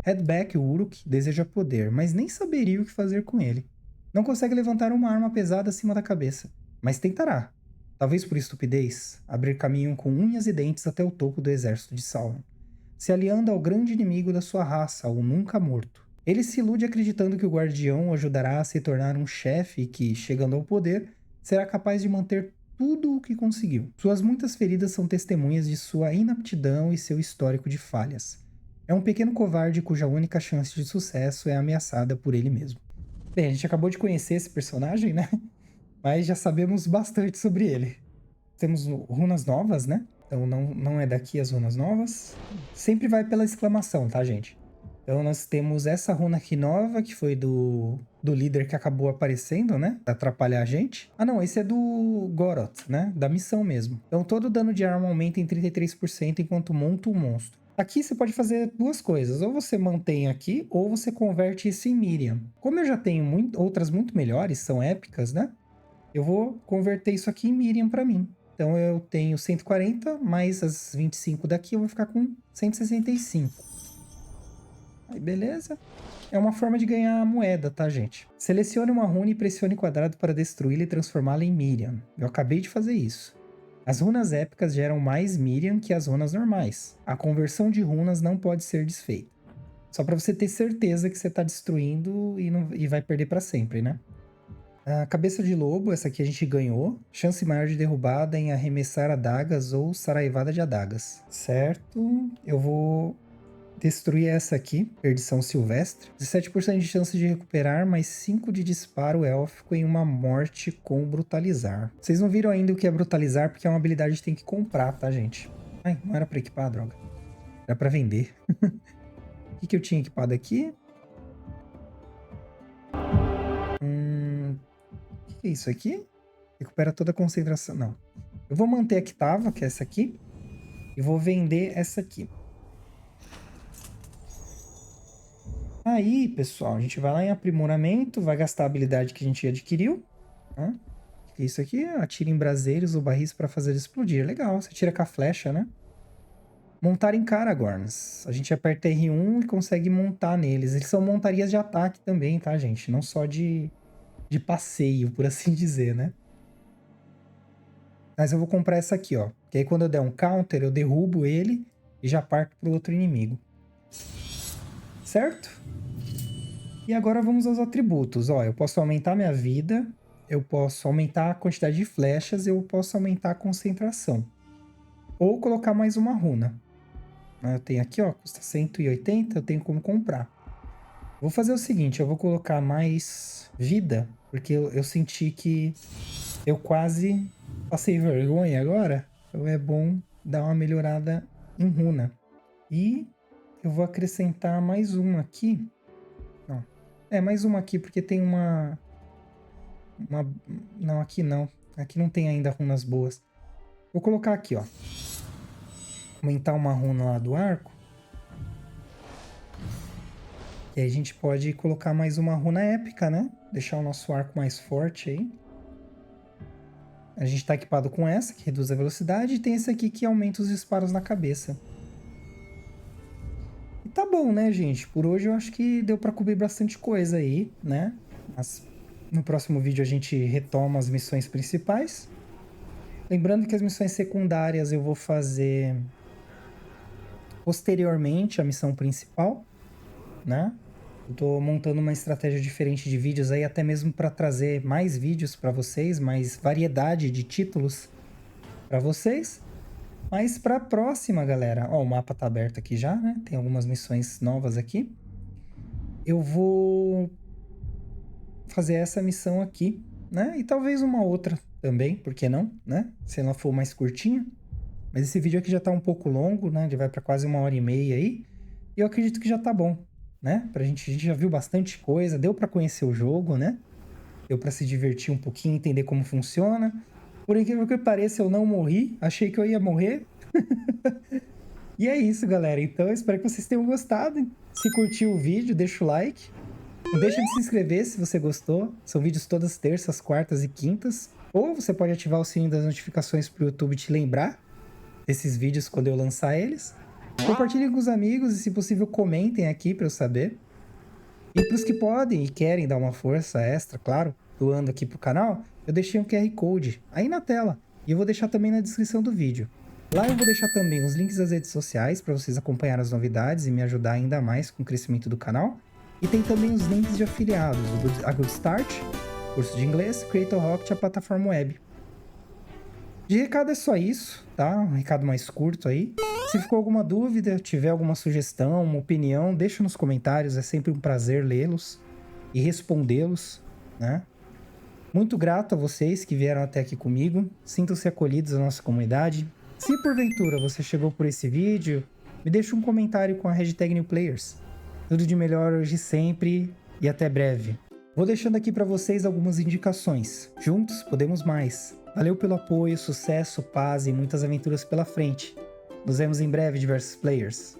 Headbag, o Uruk, deseja poder, mas nem saberia o que fazer com ele. Não consegue levantar uma arma pesada acima da cabeça, mas tentará. Talvez por estupidez, abrir caminho com unhas e dentes até o topo do exército de Sauron, se aliando ao grande inimigo da sua raça, o Nunca Morto. Ele se ilude acreditando que o guardião o ajudará a se tornar um chefe que, chegando ao poder, será capaz de manter tudo o que conseguiu. Suas muitas feridas são testemunhas de sua inaptidão e seu histórico de falhas. É um pequeno covarde cuja única chance de sucesso é ameaçada por ele mesmo. Bem, a gente acabou de conhecer esse personagem, né? Mas já sabemos bastante sobre ele. Temos runas novas, né? Então não é daqui as runas novas. Sempre vai pela exclamação, tá, gente? Então nós temos essa runa aqui nova, que foi do líder que acabou aparecendo, né? Pra atrapalhar a gente. Ah, não, esse é do Goroth, né? Da missão mesmo. Então todo o dano de arma aumenta em 33% enquanto monta o monstro. Aqui você pode fazer duas coisas, ou você mantém aqui, ou você converte isso em Miriam. Como eu já tenho outras muito melhores, são épicas, né? Eu vou converter isso aqui em Miriam pra mim. Então eu tenho 140, mais as 25 daqui, eu vou ficar com 165. Aí beleza. É uma forma de ganhar moeda, tá, gente? Selecione uma runa e pressione quadrado para destruí-la e transformá-la em Miriam. Eu acabei de fazer isso. As runas épicas geram mais Miriam que as runas normais. A conversão de runas não pode ser desfeita. Só para você ter certeza que você está destruindo e vai perder para sempre, né? A cabeça de lobo, essa aqui a gente ganhou. Chance maior de derrubada em arremessar adagas ou saraivada de adagas. Certo. Eu vou destruir essa aqui, perdição silvestre. 17% de chance de recuperar, mais 5 de disparo élfico em uma morte com brutalizar. Vocês não viram ainda o que é brutalizar, porque é uma habilidade que tem que comprar, tá, gente? Ai, não era pra equipar, droga. Era pra vender. O que eu tinha equipado aqui? O que é isso aqui? Recupera toda a concentração. Não. Eu vou manter a que tava, que é essa aqui. E vou vender essa aqui. Aí, pessoal, a gente vai lá em aprimoramento, vai gastar a habilidade que a gente adquiriu. Tá? Isso aqui, atira em braseiros ou barris para fazer explodir. Legal, você tira com a flecha, né? Montar em Caragorns. A gente aperta R1 e consegue montar neles. Eles são montarias de ataque também, tá, gente? Não só de passeio, por assim dizer, né? Mas eu vou comprar essa aqui, ó. Que aí quando eu der um counter, eu derrubo ele e já parto pro outro inimigo. Certo? E agora vamos aos atributos. Ó, eu posso aumentar minha vida, eu posso aumentar a quantidade de flechas, eu posso aumentar a concentração. Ou colocar mais uma runa. Eu tenho aqui, ó, custa 180, eu tenho como comprar. Vou fazer o seguinte, eu vou colocar mais vida, porque eu senti que eu quase passei vergonha agora. Então é bom dar uma melhorada em runa. E eu vou acrescentar mais uma aqui. Não. Mais uma aqui, porque tem uma... Não, aqui não. Aqui não tem ainda runas boas. Vou colocar aqui, ó. Aumentar uma runa lá do arco. E aí a gente pode colocar mais uma runa épica, né? Deixar o nosso arco mais forte aí. A gente tá equipado com essa, que reduz a velocidade. E tem esse aqui que aumenta os disparos na cabeça. E tá bom, né, gente? Por hoje eu acho que deu pra cobrir bastante coisa aí, né? Mas no próximo vídeo a gente retoma as missões principais. Lembrando que as missões secundárias eu vou fazer posteriormente à missão principal, né? Eu tô montando uma estratégia diferente de vídeos aí, até mesmo para trazer mais vídeos para vocês, mais variedade de títulos para vocês. Mas para a próxima, galera, ó, o mapa tá aberto aqui já, né? Tem algumas missões novas aqui. Eu vou fazer essa missão aqui, né? E talvez uma outra também, por que não, né? Se ela for mais curtinha. Mas esse vídeo aqui já tá um pouco longo, né? Ele vai para quase 1h30 aí. E eu acredito que já tá bom, né? A gente já viu bastante coisa, deu para conhecer o jogo, né? Deu para se divertir um pouquinho, entender como funciona. Por incrível que pareça, eu não morri. Achei que eu ia morrer. E é isso, galera. Então, eu espero que vocês tenham gostado. Se curtiu o vídeo, deixa o like. Não deixa de se inscrever se você gostou. São vídeos todas terças, quartas e quintas. Ou você pode ativar o sininho das notificações para o YouTube te lembrar desses vídeos quando eu lançar eles. Compartilhem com os amigos e, se possível, comentem aqui para eu saber. E para os que podem e querem dar uma força extra, claro, doando aqui pro canal, eu deixei um QR Code aí na tela. E eu vou deixar também na descrição do vídeo. Lá eu vou deixar também os links das redes sociais para vocês acompanharem as novidades e me ajudar ainda mais com o crescimento do canal. E tem também os links de afiliados, a Good Start, curso de inglês, Creator Rocket, a plataforma web. De recado é só isso, tá? Um recado mais curto aí. Se ficou alguma dúvida, tiver alguma sugestão, uma opinião, deixa nos comentários. É sempre um prazer lê-los e respondê-los, né? Muito grato a vocês que vieram até aqui comigo. Sintam-se acolhidos na nossa comunidade. Se porventura você chegou por esse vídeo, me deixa um comentário com a hashtag NewPlayers. Tudo de melhor hoje e sempre, e até breve. Vou deixando aqui para vocês algumas indicações. Juntos podemos mais. Valeu pelo apoio, sucesso, paz e muitas aventuras pela frente. Nos vemos em breve, diversos players.